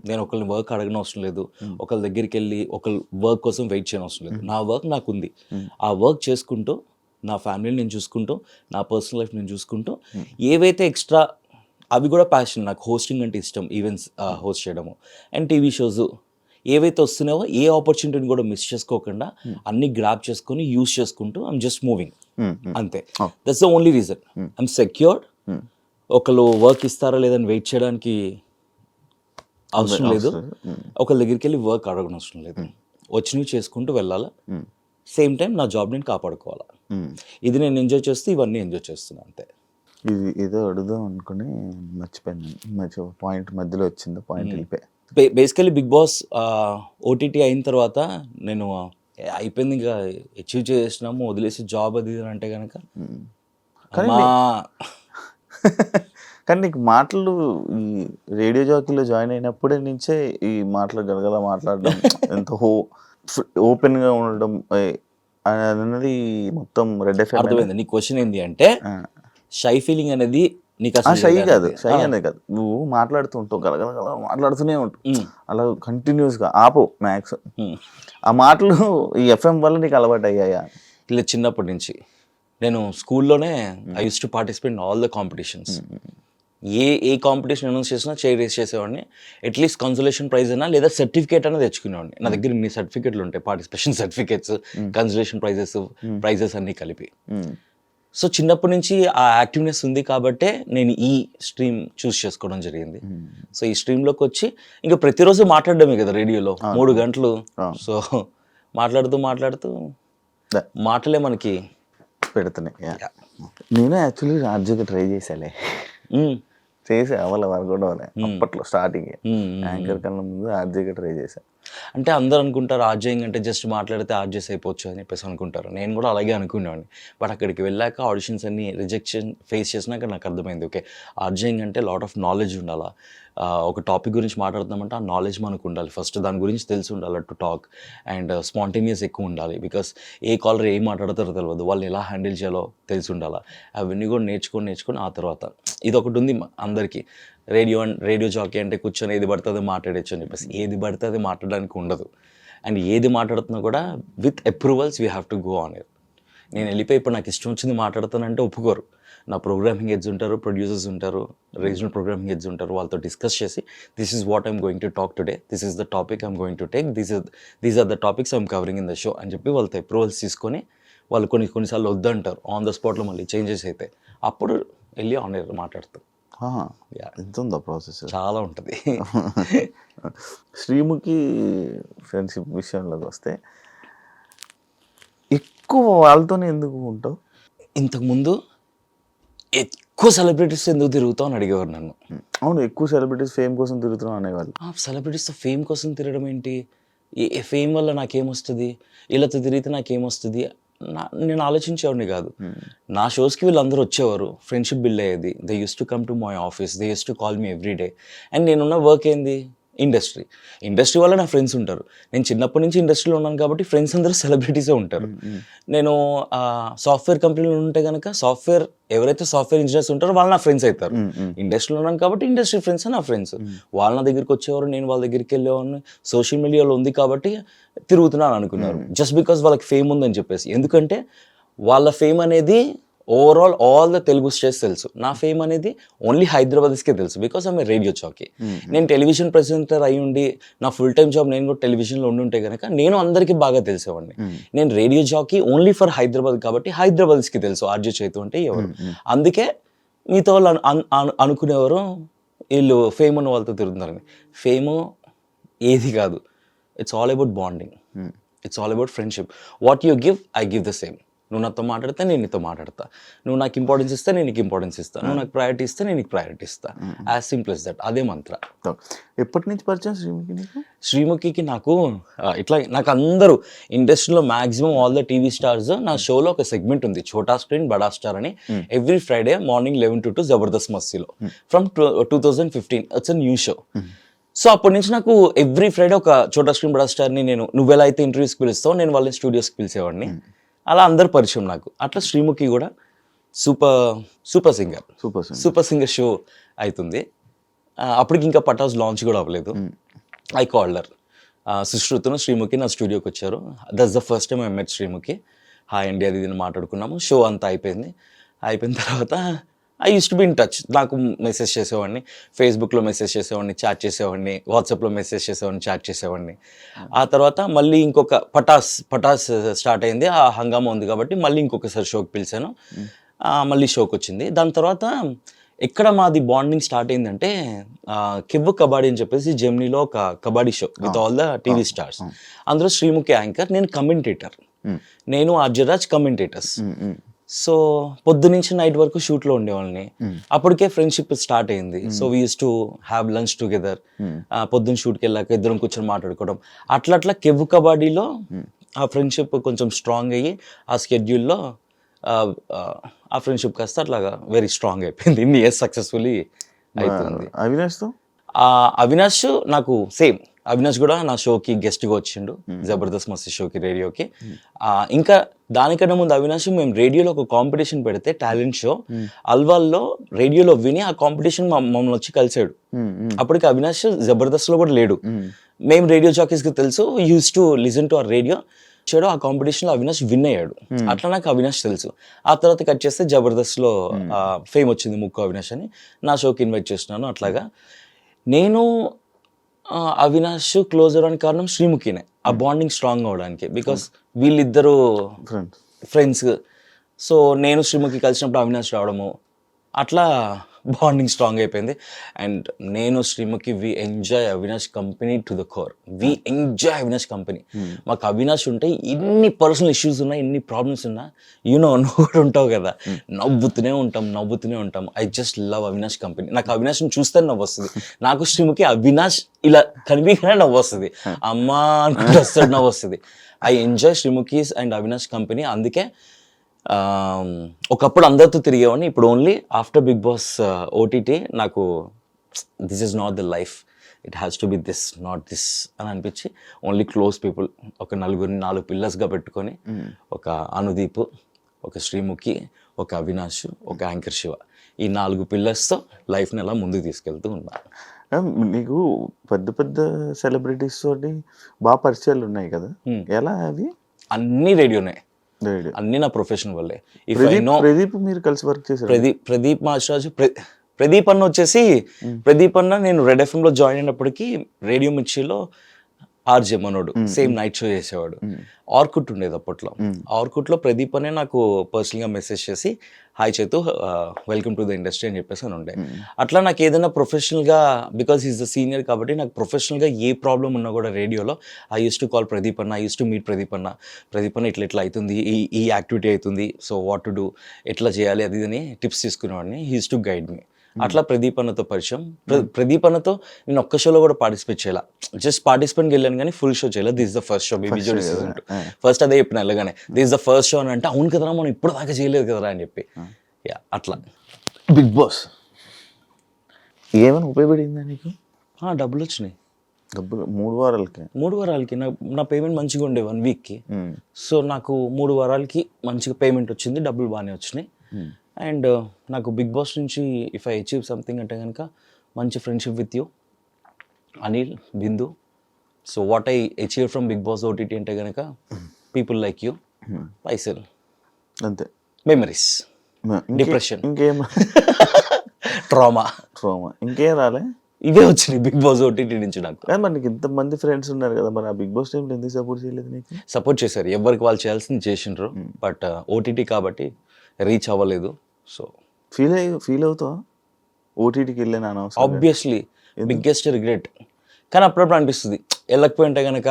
నేను ఒకరిని వర్క్ అడగని అవసరం లేదు, ఒకరి దగ్గరికి వెళ్ళి ఒకరి వర్క్ కోసం వెయిట్ చేయని అవసరం లేదు. నా వర్క్ నాకు ఉంది, ఆ వర్క్ చేసుకుంటూ నా ఫ్యామిలీని నేను చూసుకుంటూ, నా పర్సనల్ లైఫ్ నేను చూసుకుంటూ, ఏవైతే ఎక్స్ట్రా అవి కూడా ప్యాషన్. నాకు హోస్టింగ్ అంటే ఇష్టం, ఈవెంట్స్ హోస్ట్ చేయడము అండ్ టీవీ షోస్ ఏవైతే వస్తున్నావో ఏ ఆపర్చునిటీని కూడా మిస్ చేసుకోకుండా అన్ని గ్రాప్ చేసుకొని యూస్ చేసుకుంటూ ఐఎమ్ జస్ట్ మూవింగ్ అంతే. That's the only reason. I'm secured. ఒకళ్ళు వర్క్ ఇస్తారా లేదని వెయిట్ చేయడానికి అవసరం లేదు, ఒకళ్ళ దగ్గరికి వెళ్ళి వర్క్ అడగడం అవసరం లేదు, వచ్చినవి చేసుకుంటూ వెళ్ళాలా. సేమ్ టైం నా జాబ్ నేను కాపాడుకోవాలా. ఇది నేను ఎంజాయ్ చేస్తూ ఇవన్నీ ఎంజాయ్ చేస్తున్నాను అంతే. ఇది ఏదో అడుగుదాం అనుకుని మర్చిపోయాను, పాయింట్ మధ్యలో వచ్చింది, పాయింట్ వెళ్ళిపోయి. బేసికలీ బిగ్ బాస్ ఓటీటీ అయిన తర్వాత నేను అయిపోయింది, ఇంకా అచీవ్ చేసినాము, వదిలేసి జాబ్ అది అంటే కనుక కానీ నీకు మాటలు ఈ రేడియో జాకీలో జాయిన్ అయినప్పుడే నుంచే ఈ మాటలు గలగల మాట్లాడడం ఎంత ఓపెన్గా ఉండడం అన్నది మొత్తం రెడ్ ఎఫ్ఎం. అర్థమైంది. నీ క్వశ్చన్ ఏంటి అంటే షై ఫీలింగ్ అనేది నీకు అసలు షై కాదు, షై అనేది కాదు, నువ్వు మాట్లాడుతూ ఉంటావు గలగల మాట్లాడుతూనే ఉంటావు అలా కంటిన్యూస్గా ఆపో మ్యాక్స్. ఆ మాటలు ఈ ఎఫ్ఎం వల్ల నీకు అలవాటు అయ్యాయా? ఇలా చిన్నప్పటి నుంచి నేను స్కూల్లోనే I used to participate in all the competitions. A competition announce చేసినా చైర్ రేస్ చేసేవాడిని. అట్లీస్ట్ కన్సోలేషన్ ప్రైజ్ అయినా లేదా సర్టిఫికేట్ అయినా తెచ్చుకునేవాడిని. నా దగ్గర ఇన్ని సర్టిఫికేట్లు ఉంటాయి, పార్టిసిపేషన్ సర్టిఫికేట్స్, కన్సోలేషన్ ప్రైజెస్ అన్నీ కలిపి. సో చిన్నప్పటి నుంచి ఆ యాక్టివ్నెస్ ఉంది కాబట్టే నేను ఈ స్ట్రీమ్ చూస్ చేసుకోవడం జరిగింది. సో ఈ స్ట్రీమ్లోకి వచ్చి ఇంకా ప్రతిరోజు మాట్లాడడమే కదా రేడియోలో 3 గంటలు. సో మాట్లాడుతూ మాటలే మనకి పెడుతున్నాయి. నేను యాక్చువల్లీ రాజ్యకి ట్రై చేసాలే, చేసా అవ్వాలి కూడా అప్పట్లో స్టార్టింగ్ యాంకర్ కన్నా ముందు ఆర్జేగా ట్రై చేశాను. అంటే అందరూ అనుకుంటారు ఆర్జేయింగ్ అంటే జస్ట్ మాట్లాడితే ఆర్జేస్ అయిపోవచ్చు అని చెప్పేసి అనుకుంటారు. నేను కూడా అలాగే అనుకునేవాడిని. బట్ అక్కడికి వెళ్ళాక ఆడిషన్స్ అన్ని రిజెక్షన్ ఫేస్ చేసినాక నాకు అర్థమైంది, ఓకే ఆర్జేయింగ్ అంటే లాట్ ఆఫ్ నాలెడ్జ్ ఉండాలా. ఒక టాపిక్ గురించి మాట్లాడుతున్నామంటే ఆ నాలెడ్జ్ మనకు ఉండాలి, ఫస్ట్ దాని గురించి తెలిసి ఉండాలి టు టాక్. అండ్ స్పాంటేనియస్ ఎక్కువ ఉండాలి, బికాస్ ఏ కాలర్ ఏం మాట్లాడతారో తెలియదు, వాళ్ళు ఎలా హ్యాండిల్ చేయాలో తెలిసి ఉండాలి. అవన్నీ కూడా నేర్చుకొని ఆ తర్వాత ఇది ఒకటి ఉంది అందరికీ, రేడియో జాకీ అంటే కూర్చొని ఏది పడుతుంది మాట్లాడచ్చు అని చెప్పేసి. ఏది పడితే అది మాట్లాడడానికి ఉండదు. అండ్ ఏది మాట్లాడుతున్నా కూడా with approvals we have to go on it. నేను వెళ్ళిపోయి ఇప్పుడు నాకు ఇష్టం వచ్చింది మాట్లాడుతానంటే ఒప్పుకోరు. నా ప్రోగ్రామింగ్ హెడ్స్ ఉంటారు, ప్రొడ్యూసర్స్ ఉంటారు, రీజనల్ ప్రోగ్రామింగ్ హెడ్స్ ఉంటారు, వాళ్ళతో డిస్కస్ చేసి this is what I'm going to talk today, this is the topic I'm going to take, these are the topics I'm covering in the show అని చెప్పి వాళ్ళతో approvals తీసుకొని వాళ్ళు కొన్నిసార్లు వద్దంటారు ఆన్ ద స్పాట్లో, మళ్ళీ చేంజెస్ అయితే అప్పుడు వెళ్ళి ఆన్ ఎయిర్ మాట్లాడతాం. ఎంత ఉందా ప్రాసెస్? చాలా ఉంటుంది. శ్రీముఖి ఫ్రెండ్షిప్ విషయంలోకి వస్తే ఎక్కువ వాళ్ళతోనే ఎందుకు ఉంటావు? ఇంతకుముందు ఎక్కువ సెలబ్రిటీస్ ఎందుకు తిరుగుతావు అని అడిగేవారు నన్ను. అవును, ఎక్కువ సెలబ్రిటీస్ ఫేమ్ కోసం తిరుగుతున్నావు అనేవాళ్ళు. సెలబ్రిటీస్తో ఫేమ్ కోసం తిరగడం ఏంటి, ఫేమ్ వల్ల నాకేమొస్తుంది, వీళ్ళతో తిరిగితే నాకేమొస్తుంది నేను ఆలోచించేవాడిని కాదు. నా షోస్కి వీళ్ళందరూ వచ్చేవారు, ఫ్రెండ్షిప్ బిల్డ్ అయ్యేది. They use to come to my office, they use to call me every day. And నేనున్న వర్క్ ఏంది, ఇండస్ట్రీ వల్ల నా ఫ్రెండ్స్ ఉంటారు. నేను చిన్నప్పటి నుంచి ఇండస్ట్రీలో ఉన్నాను కాబట్టి ఫ్రెండ్స్ అందరూ సెలబ్రిటీసే ఉంటారు. నేను సాఫ్ట్వేర్ కంపెనీలో ఉంటే కనుక ఎవరైతే సాఫ్ట్వేర్ ఇంజనీర్స్ ఉంటారో వాళ్ళు నా ఫ్రెండ్స్ అవుతారు. ఇండస్ట్రీలో ఉన్నాను కాబట్టి ఇండస్ట్రీ ఫ్రెండ్స్ నా ఫ్రెండ్స్. వాళ్ళ నా దగ్గరికి వచ్చేవారు, నేను వాళ్ళ దగ్గరికి వెళ్ళేవాడిని. సోషల్ మీడియాలో ఉంది కాబట్టి తిరుగుతున్నాను అనుకున్నారు, జస్ట్ బికాస్ వాళ్ళకి ఫేమ్ ఉందని చెప్పేసి. ఎందుకంటే వాళ్ళ ఫేమ్ అనేది overall all the Telugu states తెలుసు, నా ఫేమ్ అనేది ఓన్లీ హైదరాబాద్స్కే తెలుసు, బికాస్ ఆమె రేడియో జాకీ. నేను టెలివిజన్ ప్రెజెంటర్ అయి ఉండి నా ఫుల్ టైమ్ జాబ్ నేను కూడా టెలివిజన్లో ఉంటే కనుక నేను అందరికీ బాగా తెలిసేవాడిని. నేను radio jockey only for Hyderabad కాబట్టి హైదరాబాద్స్కి తెలుసు ఆర్జే చైతు అంటే ఎవరు. అందుకే మీతో వాళ్ళు అనుకునేవారు వీళ్ళు ఫేమ్ ఉన్న వాళ్ళతో తిరుగుతున్నారని. ఫేమ్ ఏది కాదు, it's all about bonding, it's all about friendship. What you give I give the same. నువ్వు నాతో మాట్లాడితే నేను నీతో మాట్లాడతా, నువ్వు నాకు ఇంపార్టెన్స్ ఇస్తే నేను నీకు ఇంపార్టెన్స్ ఇస్తాను, నువ్వు నాకు ప్రయారిటీ ఇస్తే నేను నీకు ప్రయారిటీ ఇస్తాను. As simple as that. అదే మంత్ర. ఎప్పటి నుంచి పరిచయం శ్రీముఖికి నాకు నాకు అందరూ ఇండస్ట్రీలో maximum all the TV stars నా షోలో ఒక సెగ్మెంట్ ఉంది, ఛోటా స్క్రీన్ బడా స్టార్ అని. Every Friday morning 11 to 2 Jabardasth మస్తీలో from 2015. It's a new show. So అప్పటి నుంచి నాకు ఎవ్రీ ఫ్రైడే ఒక ఛోటా స్క్రీన్ బడా స్టార్ని నువ్వు ఎలా అయితే ఇంటర్వ్యూస్కి పిలుస్తావు నేను వాళ్ళని స్టూడియోస్కి పిలిచేవాడిని. అలా అందరు పరిచయం నాకు. అట్లా శ్రీముఖి కూడా సూపర్ సింగర్ షో అవుతుంది. అప్పటికి ఇంకా పటాస్ లాంచ్ కూడా అవ్వలేదు. I called her. సుశ్రుతను శ్రీముఖి నా స్టూడియోకి వచ్చారు. That's the first time I met Sreemukhi. Hi అండి అది ఇది మాట్లాడుకున్నాము. షో అంతా అయిపోయిన తర్వాత I used to be in touch. నాకు మెసేజ్ చేసేవాడిని, ఫేస్బుక్లో మెసేజ్ చేసేవాడిని, చాట్ చేసేవాడిని, వాట్సాప్లో మెసేజ్ చేసేవాడిని, చాట్ చేసేవాడిని. ఆ తర్వాత మళ్ళీ ఇంకొక పటాస్ స్టార్ట్ అయింది, ఆ హంగామా ఉంది కాబట్టి మళ్ళీ ఇంకొకసారి షోకి పిలిచాను. మళ్ళీ షోకి వచ్చింది. దాని తర్వాత ఎక్కడ మాది బాండింగ్ స్టార్ట్ అయిందంటే కివ్వు కబాడీ అని చెప్పేసి జెమినీలో ఒక kabaddi show with all the TV stars. అందులో శ్రీముఖి యాంకర్, నేను కమెంటేటర్, నేను ఆర్జరాజ్ కమెంటేటర్స్. సో పొద్దునుంచి నైట్ వరకు షూట్లో ఉండేవాళ్ళని. అప్పటికే ఫ్రెండ్షిప్ స్టార్ట్ అయింది. So we use to have lunch together. పొద్దున్న షూట్కి వెళ్ళాక ఇద్దరం కూర్చొని మాట్లాడుకోవడం. అట్లా కెవ్వు కబాడీలో ఆ ఫ్రెండ్షిప్ కొంచెం స్ట్రాంగ్ అయ్యి ఆ స్కెడ్యూల్లో ఆ ఫ్రెండ్షిప్ కాస్త అట్లాగా వెరీ స్ట్రాంగ్ అయిపోయింది. ఇన్ని ఇయర్స్ సక్సెస్ఫుల్లీ అవుతుంది. అవినాష్తో అవినాష్ నాకు సేమ్. అవినాష్ కూడా నా షోకి గెస్ట్గా వచ్చిండు, జబర్దస్త్ మస్తీ షోకి, రేడియోకి. ఇంకా దానికన్నా ముందు అవినాష్ మేము రేడియోలో ఒక కాంపిటీషన్ పెడితే టాలెంట్ షో అల్వాల్లో రేడియోలో విని ఆ కాంపిటీషన్ మమ్మల్ని వచ్చి కలిసాడు. అప్పటికి అవినాష్ జబర్దస్త్లో కూడా లేడు. మేము రేడియో జాకీస్కి తెలుసు, use to listen to our radio. వచ్చాడు ఆ కాంపిటీషన్లో అవినాష్ విన్ అయ్యాడు. అట్లా నాకు అవినాష్ తెలుసు. ఆ తర్వాత కట్ చేస్తే జబర్దస్త్లో ఫేమ్ వచ్చింది ముక్కు అవినాష్ అని, నా షోకి ఇన్వైట్ చేస్తున్నాను. అట్లాగా నేను అవినాష్ క్లోజ్ అవ్వడానికి కారణం శ్రీముఖినే, ఆ బాండింగ్ స్ట్రాంగ్ అవడానికి. బికాస్ వీళ్ళిద్దరూ ఫ్రెండ్స్. సో నేను శ్రీముఖి కలిసినప్పుడు అవినాష్ రావడము, అట్లా బాండింగ్ స్ట్రాంగ్ అయిపోయింది. అండ్ నేను Sreemukhi we enjoy Avinash company to the core. We enjoy Avinash company. మాకు అవినాష్ ఉంటే ఎన్ని పర్సనల్ ఇష్యూస్ ఉన్నా, ఎన్ని ప్రాబ్లమ్స్ ఉన్నా, నువ్వు కూడా ఉంటావు కదా, నవ్వుతూనే ఉంటాం. I just love Avinash company. నాకు అవినాష్ని చూస్తే నవ్వు వస్తుంది. నాకు శ్రీముఖి అవినాష్ ఇలా కనిపించగానే నవ్వు వస్తుంది. అమ్మా అనుకుంటే వస్తాడు, నవ్వు వస్తుంది. I enjoy Sreemukhi's and Avinash company. అందుకే ఒకప్పుడు అందరితో తిరిగేవాడిని, ఇప్పుడు only after Bigg Boss OTT నాకు this is not the life, it has to be this, not this అని అనిపించి ఓన్లీ క్లోజ్ పీపుల్, ఒక 4 పిల్లర్స్గా పెట్టుకొని, ఒక అనుదీప్, ఒక శ్రీముఖి, ఒక అవినాష్, ఒక యాంకర్ శివ, ఈ 4 పిల్లర్స్తో లైఫ్ని అలా ముందుకు తీసుకెళ్తూ ఉన్నాను. నీకు పెద్ద సెలబ్రిటీస్ తోటి బాగా పరిచయాలు ఉన్నాయి కదా, ఎలా అవి? అన్నీ రేడియోనే, అన్ని నా ప్రొఫెషన్ వల్లే. ప్రదీప్ మీరు కలిసి వర్క్ చేశారు? ప్రదీప్ మాస్టరాజు, ప్రదీప్ అన్న వచ్చేసి, ప్రదీప్ అన్న నేను రెడ్ ఎఫ్ఎంలో జాయిన్ అయినప్పటికీ రేడియో మిర్చిలో ఆర్జే మనోడు సేమ్ నైట్ షో చేసేవాడు. ఆర్కుట్ ఉండేది అప్పట్లో. ఆర్కుట్లో ప్రదీప్ అనే నాకు పర్సనల్గా మెసేజ్ చేసి, హాయ్ చేతు, వెల్కమ్ టు ద ఇండస్ట్రీ అని చెప్పేసి అని ఉండే. అట్లా నాకు ఏదైనా ప్రొఫెషనల్గా, బికాస్ ఈజ్ ద సీనియర్ కాబట్టి నాకు ప్రొఫెషనల్గా ఏ ప్రాబ్లం ఉన్నా కూడా రేడియోలో I used to call Pradeep అన్న, I used to meet Pradeep అన్న ఇట్లా అవుతుంది, ఈ యాక్టివిటీ అవుతుంది, సో వాట్ టు డూ, ఎట్లా చేయాలి అది అని టిప్స్ తీసుకునేవాడిని. He used to guide me. అట్లా ప్రదీప్ అన్నతో పరిచయం. ప్రదీప్ అన్నతో నేను ఒక్క షోలో కూడా పార్టిసిపేట్ చేయాల, జస్ట్ పార్టిసిపెంట్కి వెళ్ళాను కానీ ఫుల్ షో చేయాలి. This the first show BB Jodi season 2. First అదే చెప్పిన వెళ్ళగానే, దిస్ ద ఫస్ట్ షో అని అంటే, అవును కదరా మనం ఇప్పుడు దాకా చేయలేదు కదరా అని చెప్పి. అట్లా బిగ్ బాస్ ఏమైనా ఉపయోగపడిందా నీకు? డబ్బులు వచ్చినాయి. డబ్బులు 3 వారాలకి? 3 వారాలకి నా పేమెంట్ మంచిగా ఉండే 1 వీక్కి. సో నాకు 3 వారాలకి మంచిగా పేమెంట్ వచ్చింది, డబ్బులు బాగానే వచ్చినాయి. అండ్ నాకు బిగ్ బాస్ నుంచి ఇఫ్ ఐ అచీవ్ సంథింగ్ అంటే కనుక, మంచి friendship with you, Anil, Bindu. So what I achieve from Bigg Boss OTT అంటే కనుక, పీపుల్ లైక్ యూ, పైసల్, అంతే. మెమరీస్, డిప్రెషన్, ఇంకేం ట్రామా ఇంకేం రాలే, ఇవే వచ్చినాయి బిగ్ బాస్ ఓటీటీ నుంచి నాకు. మరి నీకు ఇంతమంది ఫ్రెండ్స్ ఉన్నారు కదా, మరి ఆ బిగ్ బాస్ టైంలో ఎందుకు సపోర్ట్ చేయలేదు నీకు? సపోర్ట్ చేశారు, ఎవరికి వాళ్ళు చేయాల్సింది చేసిండ్రు. బట్ ఓటీటీ కాబట్టి రీచ్ అవ్వలేదు. సో ఫీల్ అవుతావా ఓటీటీకి వెళ్ళాను అనవసరం? Obviously biggest regret. కానీ అప్పుడప్పుడు అనిపిస్తుంది, వెళ్ళకపోయింటే కనుక.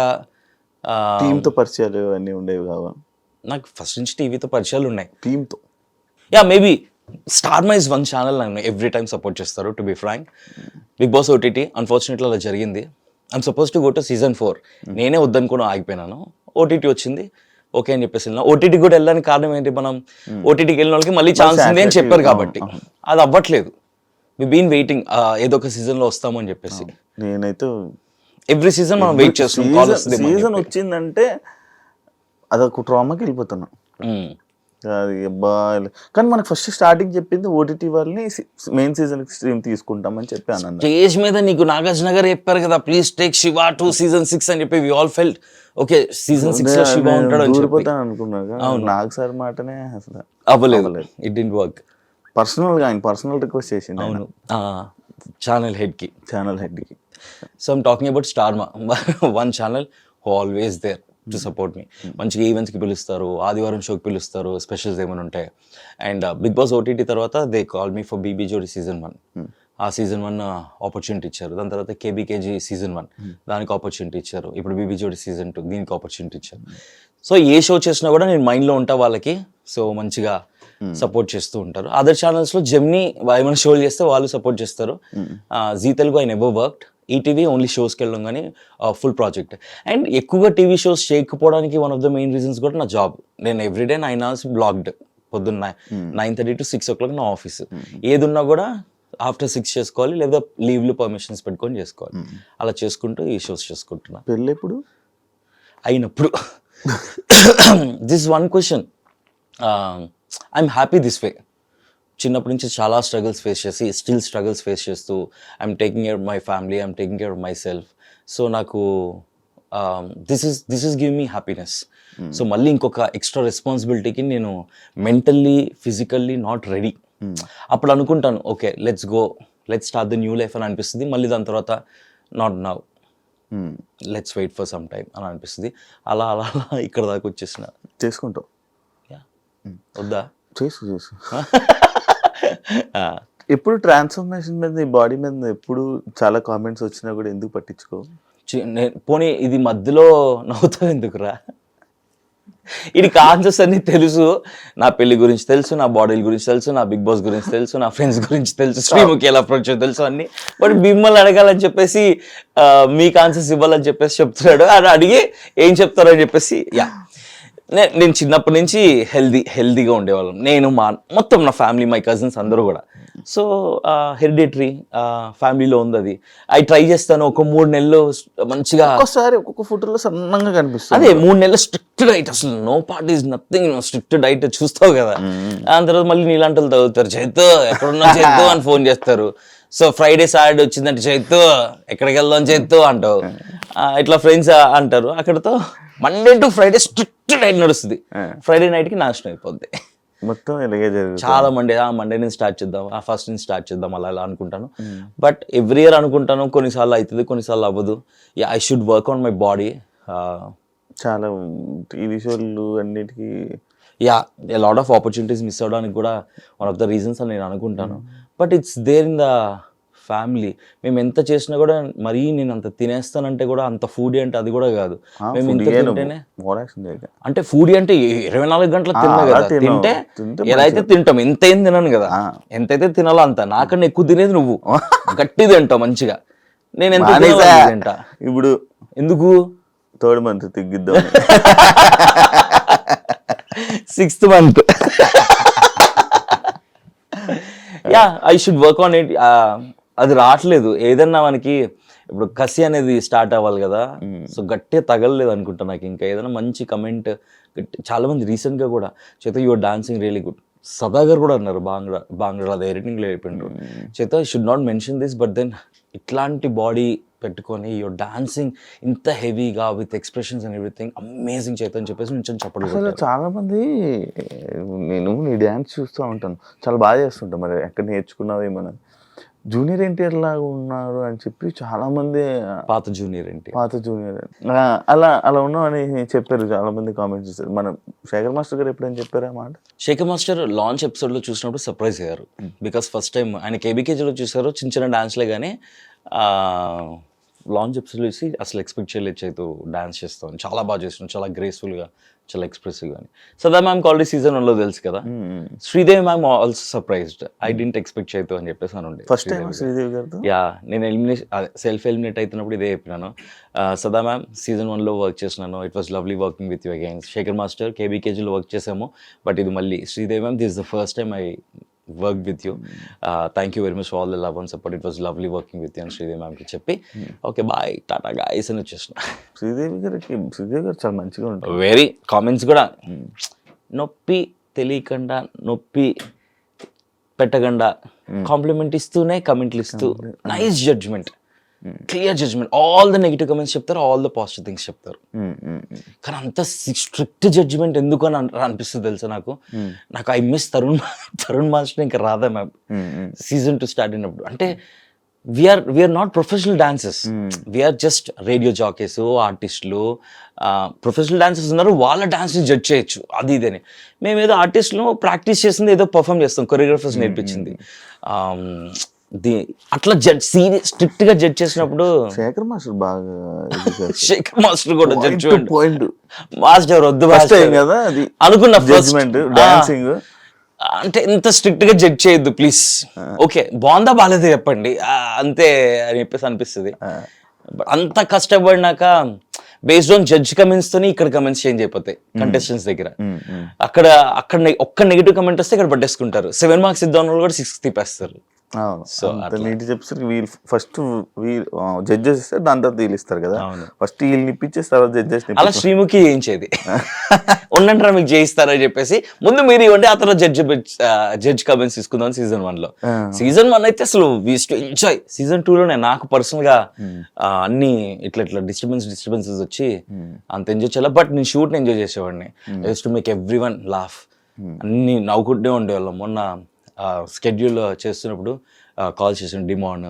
టీంతో పరిచయాలు అన్నీ ఉండేవి కావా? నాకు ఫస్ట్ నుంచి టీవీతో పరిచయాలు ఉన్నాయి, టీంతో. Maybe Star Maa is one channel నన్ను ఎవ్రీ టైమ్ సపోర్ట్ చేస్తారు, to be frank. Bigg Boss OTT unfortunately అలా జరిగింది. I'm supposed to go to season 4. నేనే వద్దనుకుని ఆగిపోయినాను. ఓటీటీ వచ్చింది, ఓకే అని చెప్పేసి వెళ్ళినా. ఓటీటీ కూడా వెళ్ళడానికి కారణం ఏంటి, మనం ఓటీటీకి వెళ్ళిన వాళ్ళకి మళ్ళీ ఛాన్స్ ఉంది అని చెప్పారు కాబట్టి. అది అవ్వట్లేదు. వి బీన్ వెయిటింగ్, ఏదో ఒక సీజన్లో వస్తామని చెప్పేసి. నేనైతే ఎవ్రీ సీజన్ మనం వెయిట్ చేస్తున్నాం. సీజన్ వచ్చిందంటే అదొక ట్రామాకి వెళ్ళిపోతున్నా. అది కానీ మనకు ఫస్ట్ స్టార్టింగ్ చెప్పింది ఓటీటీ వాళ్ళని మెయిన్ సీజన్ స్ట్రీమ్ తీసుకుంటామని చెప్పి అన్న. స్టేజ్ మీద నీకు నాగార్జున గారు చెప్పారు కదా, please take Shiva to season 6 అని చెప్పి we all felt okay season 6 లో శివ ఉంటాడు అని చెప్పి అనుకున్నాను. నాగ్ సార్ మాటనే అసలు అవ్వలేదు, ఇట్ డిడ్ంట్ వర్క్. పర్సనల్గా ఆయన పర్సనల్ రిక్వెస్ట్ చేసింది. అవును, ఛానల్ హెడ్కి. So I'm talking about Star Maa, one channel who always there to support me. మంచిగా ఈవెంట్స్కి పిలుస్తారు, ఆదివారం షోకి పిలుస్తారు, స్పెషల్స్ ఏమైనా ఉంటాయి. అండ్ బిగ్ బాస్ ఓటీటీ తర్వాత they call me for BB Jodi season 1. ఆ సీజన్ 1 ఆపర్చునిటీ ఇచ్చారు. దాని తర్వాత కేబీకేజీ సీజన్ 1 దానికి ఆపర్చునిటీ ఇచ్చారు. ఇప్పుడు బీబీ జోడి సీజన్ 2 దీనికి ఆపర్చునిటీ ఇచ్చారు. సో ఏ షో చేసినా కూడా నేను మైండ్లో ఉంటా వాళ్ళకి. సో మంచిగా సపోర్ట్ చేస్తూ ఉంటారు. అదర్ ఛానల్స్లో జెమినీ ఏమైనా షోలు చేస్తే వాళ్ళు సపోర్ట్ చేస్తారు. Zee Telugu I never worked. ETV only షోస్కి వెళ్ళడం కానీ ఫుల్ ప్రాజెక్ట్. అండ్ ఎక్కువగా టీవీ షోస్ చేయకపోవడానికి one of the main reasons కూడా నా జాబ్. నేను ఎవ్రీడే 9 hours బ్లాక్డ్ పొద్దున్న 9:30 to 6 o'clock నా ఆఫీస్. ఏది ఉన్నా కూడా ఆఫ్టర్ 6 చేసుకోవాలి, లేదా లీవ్లు పర్మిషన్స్ పెట్టుకొని చేసుకోవాలి. అలా చేసుకుంటూ ఈ షోస్ చేసుకుంటున్నా. పెళ్ళి ఎప్పుడు అయినప్పుడు this one question, I'm happy this way. చిన్నప్పటి నుంచి చాలా స్ట్రగుల్స్ ఫేస్ చేసి స్టిల్ స్ట్రగుల్స్ ఫేస్ చేస్తూ I'm taking care of my family, I'm taking care of my self. So నాకు this is give me happiness. So మళ్ళీ ఇంకొక extra రెస్పాన్సిబిలిటీకి నేను mentally physically not ready. అప్పుడు అనుకుంటాను okay let's go, let's start the new life అని అనిపిస్తుంది. మళ్ళీ దాని తర్వాత not now, let's wait for some time అని అనిపిస్తుంది. అలా అలా అలా ఇక్కడ దాకా వచ్చేసిన. చేసుకుంటావు? వద్దా? చేసు ఎప్పుడు ట్రాన్స్ఫర్మేషన్ మీద, బాడీ మీద ఎప్పుడు చాలా కామెంట్స్ వచ్చినా కూడా ఎందుకు పట్టించుకో? పోనీ ఇది మధ్యలో నవ్వుతావు ఎందుకురా? ఇది కాన్సెప్ట్స్ అన్ని తెలుసు, నా పెళ్లి గురించి తెలుసు, నా బాడీ గురించి తెలుసు, నా బిగ్ బాస్ గురించి తెలుసు, నా ఫ్రెండ్స్ గురించి తెలుసు, శ్రీముఖి ఎలా అప్రోచ్ తెలుసు అన్ని. బట్ మిమ్మల్ని అడగాలని చెప్పేసి మీకు ఆన్సర్స్ ఇవ్వాలని చెప్పేసి చెప్తున్నాడు. అది అడిగి ఏం చెప్తారో అని చెప్పేసి నేను చిన్నప్పటి నుంచి హెల్దీగా ఉండేవాళ్ళం. నేను మొత్తం నా ఫ్యామిలీ, మై కజిన్స్ అందరూ కూడా. సో హెరిడిటరీ ఫ్యామిలీలో ఉంది అది. అవి ట్రై చేస్తాను. ఒక 3 నెలలు మంచిగా, ఒక్కొక్కసారి ఒక్కొక్క ఫోటోలో సన్నంగా కనిపిస్తుంది. అదే 3 నెలలు స్ట్రిక్ట్ డైట్, అసలు no parties nothing, strict diet చూస్తావు కదా. దాని తర్వాత మళ్ళీ నీలాంటి తగ్గుతారు, చైతు ఎక్కడున్నా చైతు అని ఫోన్ చేస్తారు. సో ఫ్రైడే సాటర్డే వచ్చిందంటే చైతు ఎక్కడికి వెళ్దాం చైతు అంటావు. ఇట్లా ఫ్రెండ్స్ అంటారు. అక్కడతో Monday to Friday strict diet నడుస్తుంది. ఫ్రైడే నైట్కి నాశనం అయిపోద్ది మొత్తం. ఇలాగే జరుగుతుంది. చాలా మండే నుంచి స్టార్ట్ చేద్దాం, ఫస్ట్ నుంచి స్టార్ట్ చేద్దాం అలా అలా అనుకుంటాను. బట్ ఎవ్రీ ఇయర్ అనుకుంటాను, కొన్నిసార్లు అవుతుంది, కొన్నిసార్లు అవ్వదు. I should work on my body. చాలా టీవీ షోలు అన్నిటికీ లాట్ ఆఫ్ ఆపర్చునిటీస్ మిస్ అవ్వడానికి కూడా వన్ ఆఫ్ ద రీజన్స్ అని నేను అనుకుంటాను. But it's there in the family. మేము ఎంత చేసినా కూడా మరీ నేను అంత తినేస్తానంటే కూడా అంత ఫుడీ అంటే అది కూడా కాదు. మేము ఇంత తింటేనే అంటే ఫుడీ అంటే 24 గంటలు తిన్నా కదా. తింటే ఎలా అయితే తింటాం, ఎంత ఏం తినను కదా, ఎంతైతే తినాలో అంత. నాకన్నా ఎక్కువ తినేది నువ్వు, గట్టి తింటావు మంచిగా. నేను ఎంత తింటా ఇప్పుడు. ఎందుకు 3rd month తిగ్గిద్దాం, 6th month. I should work on it. అది రావట్లేదు. ఏదన్నా మనకి ఇప్పుడు కసి అనేది స్టార్ట్ అవ్వాలి కదా. సో గట్టిగా తగలలేదు అనుకుంటా నాకు. ఇంకా ఏదైనా మంచి కమెంట్, చాలా మంది రీసెంట్ గా కూడా చేత యువర్ డాన్సింగ్ రియలీ గుడ్, సదాగర్ కూడా అన్నారు బాంగ్లా అది ఎడిటింగ్ లో అయిపోయిండ్రు. చేత I should not mention this, but then ఇట్లాంటి బాడీ పెట్టుకొని యువర్ డాన్సింగ్ ఇంత హెవీగా with expressions and everything amazing చేత అని చెప్పేసి నుంచి చెప్పడం. చాలా మంది నేను నీ డ్యాన్స్ చూస్తూ ఉంటాను, చాలా బాగా చేస్తుంటాను. మరి ఎక్కడ నేర్చుకున్నావు ఏమన్నా? జూనియర్ ఎన్టీఆర్ లాగా ఉన్నారు అని చెప్పి చాలా మంది, పాత జూనియర్ అలా ఉన్నావు అని చెప్పారు, చాలా మంది కామెంట్స్ చేశారు. మన శేఖర్ మాస్టర్ గారు ఎప్పుడైనా చెప్పారా మాట? శేఖర్ మాస్టర్ లాంచ్ ఎపిసోడ్ లో చూసినప్పుడు సర్ప్రైజ్ అయ్యారు. బికాస్ ఫస్ట్ టైం ఆయన కేబీకేజీలో చూసారు, చిన్న చిన్న డాన్స్లే కానీ లాంచ్ ఎపిసోడ్ చూసి అసలు ఎక్స్పెక్ట్ చేయలేదు చేతు డాన్స్ చేస్తాను. చాలా బాగా చేస్తున్నాను, చాలా గ్రేస్ఫుల్గా, చాలా ఎక్స్ప్రెసివ్గా అని. సదా మ్యామ్కి ఆల్రెడీ సీజన్ 1లో తెలుసు కదా. Sridevi ma'am also surprised, I didn't expect చేతు అని చెప్పేసి అని ఉండే. ఫస్ట్ టైం శ్రీదేవి గారితో నేను సెల్ఫ్ ఎలిమినేట్ అవుతున్నప్పుడు ఇదే చెప్పినాను. సదా మ్యామ్ సీజన్ 1లో వర్క్ చేసినాను, it was lovely working with you again. Shekhar master కేబీకేజీలో వర్క్ చేసాము, బట్ ఇది మళ్ళీ Sridevi ma'am, this is the first time I worked with you. Thank you very much for all the love and support. It was lovely working with you. And Sridevi ma'am ki చెప్పి okay bye Tata guys అని వచ్చేసిన. శ్రీదేవి గారు చాలా మంచిగా ఉంటారు. Very comments కూడా నొప్పి తెలియకుండా, నొప్పి పెట్టకుండా కాంప్లిమెంట్ ఇస్తూనే కమెంట్లు ఇస్తూ, nice judgement, clear judgement. All the negative comments చెప్తారు, ఆల్ ద పాజిటివ్ థింగ్స్ చెప్తారు. కానీ అంత స్ట్రిక్ట్ జడ్జ్మెంట్ ఎందుకు అని అనిపిస్తుంది తెలుసా నాకు. ఐ మిస్ తరుణ్ మాస్టర్ ఇంకా రాధా మ్యామ్ సీజన్ 2 స్టార్ట్ అయినప్పుడు. అంటే we're not professional dancers, we're just radio jockeys, ఆర్టిస్టులు. ప్రొఫెషనల్ డాన్సర్స్ ఉన్నారు, వాళ్ళ డాన్స్ని జడ్జ్ చేయొచ్చు అది ఇదని. మేము ఏదో ఆర్టిస్టులు ప్రాక్టీస్ చేసింది ఏదో పర్ఫామ్ చేస్తాం, కొరియోగ్రాఫర్స్ నేర్పించింది. అట్లా సీరియస్ స్ట్రిక్ట్ గా జడ్జ్ చేసినప్పుడు శేఖర్ మాస్టర్ బాగా, శేఖర్ మాస్టర్ కూడా జడ్జ్ పాయింట్ మాస్టర్ వద్దు కదా అనుకున్న డాన్సింగ్. అంటే ఇంత స్ట్రిక్ట్ గా జడ్జ్ చేయొద్దు ప్లీజ్. ఓకే బాగుందా బాగాలేదు చెప్పండి అంతే అని చెప్పేసి అనిపిస్తుంది. అంత కష్టపడినాక బేస్డ్ ఆన్ జడ్జ్ కమెంట్స్ తోని ఇక్కడ కమెంట్స్ చేంజ్ అయిపోతాయి కంటెస్టెంట్స్ దగ్గర. అక్కడ ఒక్క నెగిటివ్ కమెంట్ వస్తే ఇక్కడ పట్టేసుకుంటారు. 7 మార్క్స్ ఇద్దాం వాళ్ళు కూడా 6 తిప్పేస్తారు. సో నీటి చెప్పేసరికి వీళ్ళు ఫస్ట్ జడ్జెస్ ఇస్తారు, దాని తర్వాత వీళ్ళు ఇస్తారు కదా. ఫస్ట్ వీళ్ళు నిప్పించేసి తర్వాత జడ్జెస్ అలా శ్రీముఖి చేయించేది. ఉండంటారా మీకు చేయిస్తారా చెప్పేసి ముందు మీరు ఇవ్వండి, ఆ తర్వాత జడ్జ్ కమెంట్స్ తీసుకుందాం సీజన్ 1 లో. సీజన్ 1 అయితే అసలు వీస్ టు ఎంజాయ్. సీజన్ 2 లోనే నాకు పర్సనల్ గా అన్ని ఇట్లా డిస్టర్బెన్సెస్ వచ్చి అంత ఎంజాయ్ చేయాలి. బట్ నేను షూట్ ఎంజాయ్ చేసేవాడిని. Use to make every one laugh. అన్ని నవ్వుకుంటూనే ఉండేవాళ్ళం. మొన్న స్కెడ్యూల్ చేస్తున్నప్పుడు కాల్ చేసిన డిమాన్,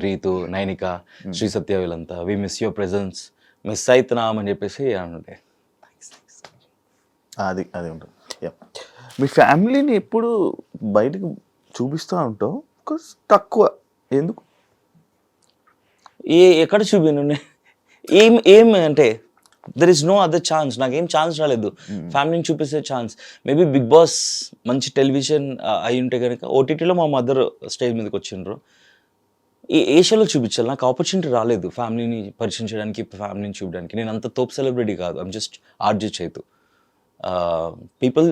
రీతు, నైనిక, శ్రీ సత్య వీళ్ళంతా we miss your presence, miss అవుతున్నాం అని చెప్పేసి అంటే అది ఉంటుంది. మీ ఫ్యామిలీని ఎప్పుడు బయటకు చూపిస్తూ ఉంటావు, తక్కువ ఎందుకు? ఎక్కడ చూపిను ఏం అంటే there is no other chance. నాకేం ఛాన్స్ రాలేదు ఫ్యామిలీని చూపిస్తే ఛాన్స్. మేబీ బిగ్ బాస్ మంచి టెలివిజన్ అయి ఉంటే కనుక ఓటీటీలో మా మదర్ స్టేజ్ మీదకి వచ్చిండ్రు. ఈ ఏషియాలో చూపించాలి. నాకు ఆపర్చునిటీ రాలేదు ఫ్యామిలీని పరిచయం చేయడానికి, ఫ్యామిలీని చూడడానికి. నేను అంత తోపు సెలబ్రిటీ కాదు. I'm just RJ Chaitu. People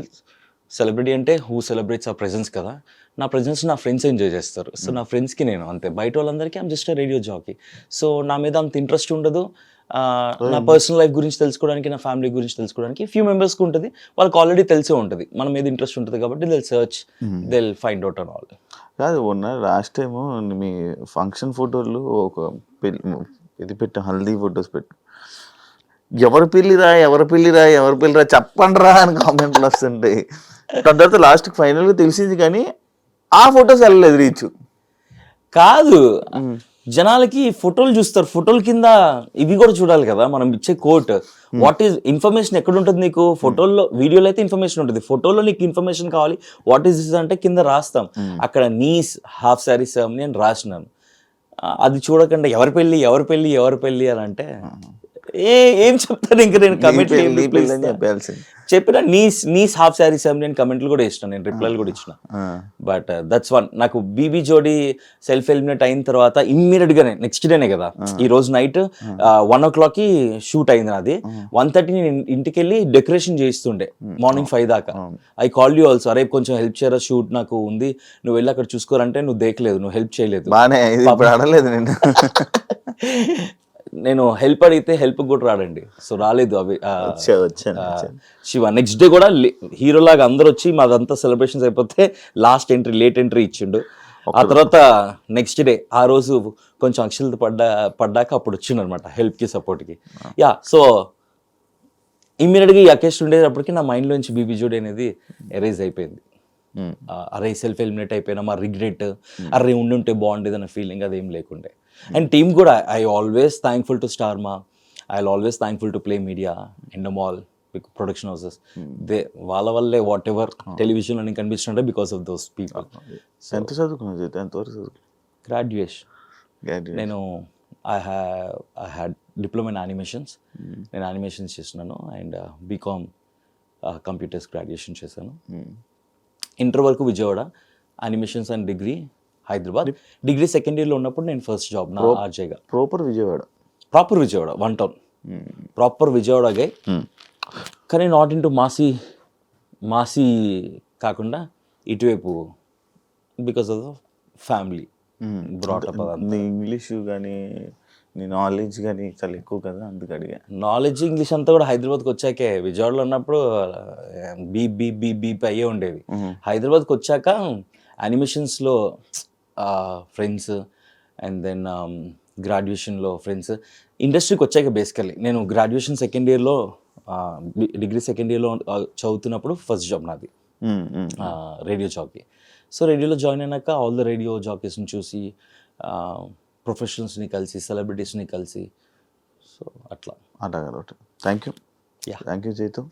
celebrity అంటే హూ సెలబ్రేట్స్ ఆ ప్రెజెన్స్ కదా. నా ప్రెజెన్స్ నా ఫ్రెండ్స్ ఎంజాయ్ చేస్తారు. సో నా ఫ్రెండ్స్కి నేను అంతే. బయట వాళ్ళందరికీ I'm just radio jockey. So నా మీద అంత ఇంట్రెస్ట్ ఉండదు. నా పర్సనల్ లైఫ్ గురించి తెలుసుకోవడానికి, నా ఫ్యామిలీ గురించి తెలుసుకోవడానికి ఫ్యూ మెంబర్స్కి ఉంటుంది. వాళ్ళకి ఆల్రెడీ తెలిసే ఉంటుంది మన మీద ఇంట్రెస్ట్ ఉంటుంది కాబట్టి they'll search, they'll find out and all. కాదు లాస్ట్ టైం మీ ఫంక్షన్ ఫోటోలు ఒక ఇది పెట్టాం, హల్దీ ఫొటోస్ పెట్టాం. ఎవరి పెళ్ళిరా చెప్పండి రా అని కామెంట్లు వస్తుంటాయి. తర్వాత లాస్ట్ ఫైనల్గా తెలిసింది కానీ ఆ ఫొటోస్ వెళ్ళలేదు రీచ్. కాదు, జనాలకి ఫోటోలు చూస్తారు, ఫోటోల కింద ఇవి కూడా చూడాలి కదా. మనం ఇచ్చే కోట్ వాట్ ఈస్ ఇన్ఫర్మేషన్ ఎక్కడ ఉంటుంది నీకు? ఫోటోల్లో, వీడియోలో అయితే ఇన్ఫర్మేషన్ ఉంటుంది. ఫోటోలో నీకు ఇన్ఫర్మేషన్ కావాలి, వాట్ ఈస్ దిస్ అంటే కింద రాస్తాం. అక్కడ నీస్ హాఫ్ శారీ సెరమనీ అని రాసినాను. అది చూడకుండా ఎవరి పెళ్ళి అని అంటే ఏం చెప్తాను ఇంకా. నేను కమెంట్ చెప్పిన నీస్ హాఫ్ శారీ సెరమనీ అని కమెంట్లు కూడా ఇచ్చిన, నేను రిప్లైలు కూడా ఇచ్చిన. But that's one. నాకు బీబీ జోడీ సెల్ఫ్ ఎలిమినేట్ అయిన తర్వాత ఇమ్మీడియట్ గానే నెక్స్ట్ డేనే కదా, ఈ రోజు నైట్ 1 o'clock షూట్ అయింది నాది. 1:30 నేను ఇంటికి వెళ్ళి డెకరేషన్ చేస్తుండే మార్నింగ్ 5 దాకా. ఐ కాల్ యూ ఆల్సో, అరే కొంచెం హెల్ప్ చేయరా, షూట్ నాకు ఉంది, నువ్వు వెళ్ళి అక్కడ చూసుకోరంటే నువ్వు దేకలేదు, నువ్వు హెల్ప్ చేయలేదు. అడగలేదు నేను హెల్ప్ అడిగితే హెల్ప్ కూడా రాడండి. సో రాలేదు. అవి శివ నెక్స్ట్ డే కూడా హీరోలాగా అందరు వచ్చి మాదంతా సెలబ్రేషన్స్ అయిపోతే లాస్ట్ ఎంట్రీ, లేట్ ఎంట్రీ ఇచ్చిండు. ఆ తర్వాత నెక్స్ట్ డే ఆ రోజు కొంచెం అక్షలత పడ్డాక అప్పుడు వచ్చిండు అనమాట హెల్ప్కి, సపోర్ట్కి. యా, సో ఇమ్మీడియట్గా ఈ అకేషన్ ఉండేటప్పటికి నా మైండ్లోంచి బీబీ జోడీ అనేది ఎరేజ్ అయిపోయింది. అరే సెల్ఫ్ ఎలిమినేట్ అయిపోయినా మా రిగ్రెట్, అరే ఉండుంటే బాగుండేది అన్న ఫీలింగ్ అదేం లేకుండే. అండ్ టీమ్ కూడా I always thankful to Star Maa, I always thankful to play media, Endemol, production houses. వాళ్ళ వల్లే వాట్ ఎవర్ టెలివిజన్లో నేను కనిపిస్తుంటే బికాస్ ఆఫ్ దోస్ పీపుల్. ఎంత చదువుకున్నావు? గ్రాడ్యుయేషన్. నేను I had diploma in animations. నేను యానిమేషన్స్ చేస్తున్నాను. అండ్ బీకామ్ కంప్యూటర్స్ గ్రాడ్యుయేషన్ చేశాను. ఇంటర్ వరకు Vijayawada, animations and degree Hyderabad. Degree second ఇయర్లో ఉన్నప్పుడు నేను ఫస్ట్ జాబ్ నా ఆర్జేగా. Proper Vijayawada 1 town, proper విజయవాడగా. కానీ నాట్ ఇన్ టు మాసీ కాకుండా ఇటువైపు because of the family brought up. నీ ఇంగ్లీషు కానీ నీ నాలెడ్జ్ కానీ చాలా ఎక్కువ కదా, అందుకు అడిగా. నాలెడ్జ్ ఇంగ్లీష్ అంతా కూడా హైదరాబాద్కి వచ్చాకే. విజయవాడలో ఉన్నప్పుడు బీప్ అయ్యే ఉండేవి. హైదరాబాద్కి వచ్చాక యానిమేషన్స్లో ఫ్రెండ్స్, అండ్ దెన్ గ్రాడ్యుయేషన్లో ఫ్రెండ్స్. ఇండస్ట్రీకి వచ్చాక బేసికల్లీ నేను గ్రాడ్యుయేషన్ సెకండ్ ఇయర్లో, డిగ్రీ సెకండ్ ఇయర్లో చదువుతున్నప్పుడు ఫస్ట్ జాబ్ నాది రేడియో జాకీ. సో రేడియోలో జాయిన్ అయినాక ఆల్ ద రేడియో జాకీస్ని చూసి, ప్రొఫెషనల్స్ని కలిసి, సెలబ్రిటీస్ని కలిసి, సో అట్లా. థ్యాంక్ యూ చైతు,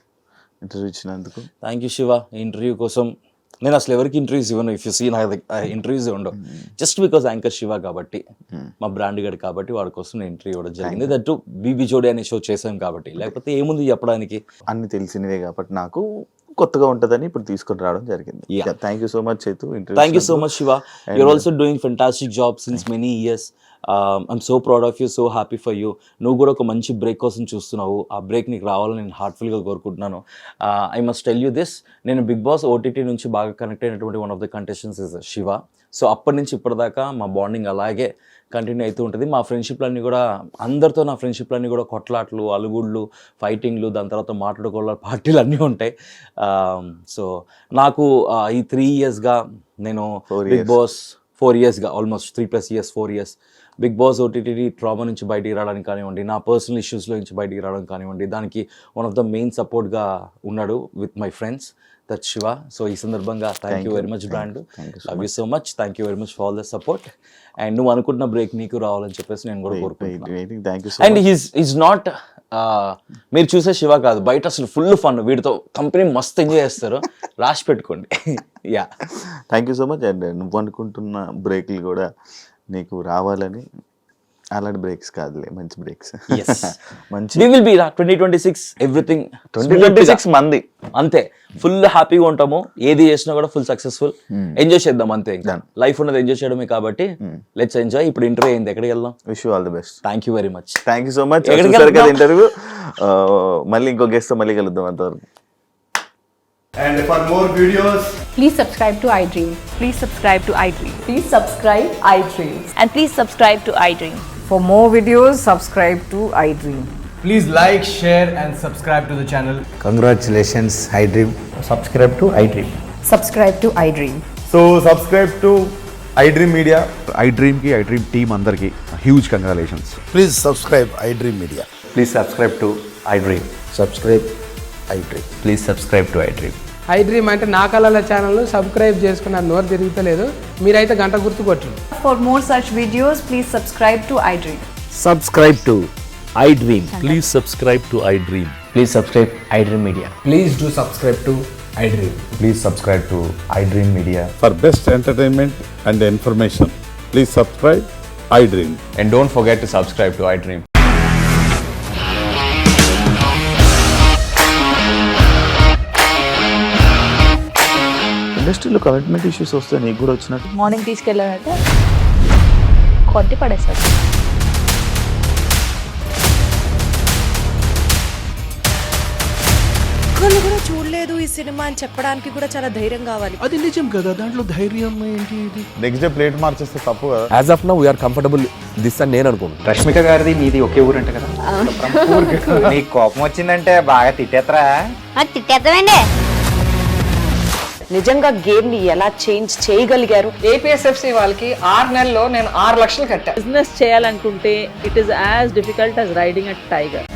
ఇంటర్వ్యూ ఇచ్చినందుకు. Thank you Shiva. ఈ ఇంటర్వ్యూ కోసం నేను అసలు ఎవరికి ఇంటర్వ్యూస్ ఇవ్వను. ఇఫ్ యూ సీ నా ఇంటర్వ్యూస్ ఉండవు, జస్ట్ బికాస్ యాంకర్ శివ కాబట్టి, మా బ్రాండ్ గడ్ కాబట్టి వాడి కోసం నేను ఇంటర్వ్యూ ఇవ్వడం జరిగింది. దట్టు బీబీ జోడీ అనే షో చేశాం కాబట్టి, లేకపోతే ఏముంది చెప్పడానికి. అన్ని తెలిసినవే కాబట్టి నాకు కొత్తగా ఉంటుందని ఇప్పుడు తీసుకొని రావడం జరిగింది. Thank you so much Chaitu. Thank you so much Shiva. You're also doing fantastic job since many years. I'm so proud of you, so happy for you. నువ్వు కూడా ఒక మంచి బ్రేక్ కోసం చూస్తున్నావు. ఆ బ్రేక్ నీకు రావాలని నేను హార్ట్ఫుల్గా కోరుకుంటున్నాను. I must tell you this, నేను బిగ్ బాస్ ఓటీటీ నుంచి బాగా కనెక్ట్ అయినటువంటి one of the contestants is Shiva. So అప్పటి నుంచి ఇప్పటిదాకా మా బాండింగ్ అలాగే కంటిన్యూ అవుతూ ఉంటుంది. మా ఫ్రెండ్షిప్లన్నీ కూడా అందరితో నా ఫ్రెండ్షిప్లన్నీ కూడా కొట్లాట్లు, అలుగుళ్ళు, ఫైటింగ్లు, దాని తర్వాత మాట్లాడుకోవాలి పార్టీలు అన్నీ ఉంటాయి. సో నాకు ఈ 3 yearsగా నేను బిగ్ బాస్ 4 yearsగా almost 3+ years 4 years Bigg Boss OTT trauma నుంచి బయటికి రావడానికి కానివ్వండి, నా పర్సనల్ ఇష్యూస్లో నుంచి బయటికి రావడానికి కానివ్వండి, దానికి వన్ ఆఫ్ ద మెయిన్ సపోర్ట్గా ఉన్నాడు with my friends, that Shiva. So ఈ సందర్భంగా thank you very much brand, love you so much, thank you very much for all the support. And నువ్వు అనుకుంటున్న బ్రేక్ నీకు రావాలని చెప్పేసి నేను కూడా కోరుకుంటున్నాను. అండ్ ఈజ్ నాట్ మీరు చూసే శివ కాదు, బయట అసలు ఫుల్ ఫన్, వీటితో కంపెనీ మస్తు ఎంజాయ్ చేస్తారు, రాసి పెట్టుకోండి. Yeah, thank you so much. And నువ్వు అనుకుంటున్న బ్రేక్లు కూడా నీకు రావాలని. అలాంటి బ్రేక్స్ కాదులే, మంచి బ్రేక్స్. మంచి we will be 2026 ఎవ్రీథింగ్ 2026 మంది అంతే, ఫుల్ హ్యాపీగా ఉంటాము. ఏది చేసినా కూడా ఫుల్ సక్సెస్ఫుల్, ఎంజాయ్ చేద్దాం అంతే. ఇంకా లైఫ్ ఉన్నది ఎంజాయ్ చేయడమే కాబట్టి లెట్స్ ఎంజాయ్. ఇప్పుడు ఇంటర్వ్యూ అయింది, ఎక్కడికి వెళ్దాం? Wish you all the best. Thank you very much. Thank you so much. చూసారు కదా ఇంటర్వ్యూ, మళ్ళీ ఇంకో గెస్ట్ తో మళ్ళీ కలుద్దాం అంతవరకు. And for more videos, Please subscribe to iDream. Please subscribe to iDream. Please subscribe iDream. And please subscribe to iDream. For more videos, subscribe to iDream. please like, share and subscribe to the channel. Congratulations, iDream. Subscribe to iDream. Subscribe to iDream. So subscribe to iDream Media. iDream team andarki huge congratulations. Please subscribe iDream Media. Please subscribe to iDream. Subscribe iDream. Please subscribe to iDream. iDream అంటే నా కళల ఛానల్ను subscribe చేసుకున్న నోరు తిరుగుతలేదు, మీరైతే గంట గుర్తు కొట్టండి. For more such videos, please subscribe to iDream. Subscribe to iDream. Please subscribe to iDream. Please subscribe iDream Media. Please do subscribe to iDream. Please subscribe to iDream Media. For best entertainment and information, please subscribe iDream. And don't forget to subscribe to iDream. ఇండస్ట్రీలో commitment issues వస్తే నీకు కూడా వచ్చినట్టు? Morning తీసుకెళ్ళాలంటే కొట్టి పడేస్తారు. ఒక్కళ్ళు కూడా చూడలేదు ఈ సినిమా అని చెప్పడానికి కూడా చాలా ధైర్యం కావాలి. అది నిజం కదా, దాంట్లో ధైర్యం ఏంటి? ఇది నెక్స్ట్ డే ప్లేట్ మార్చేస్తే తప్పు కదా. As of now, we are comfortable this అని నేను అనుకుంటున్నాను. రష్మిక గారిది మీది ఒకే ఊరంట కదా. నీకు కోపం వచ్చిందంటే బాగా తిట్టేత్తరా? తిట్టేద్దామండి. నిజంగా గేమ్ ని ఎలా చేంజ్ చేయగలిగారు? ఏపీఎస్ఎఫ్సి వాళ్ళకి 6 నెలల్లో నేను 6 లక్షలు కట్టా. బిజినెస్ చేయాలనుకుంటే it is as difficult as riding a tiger.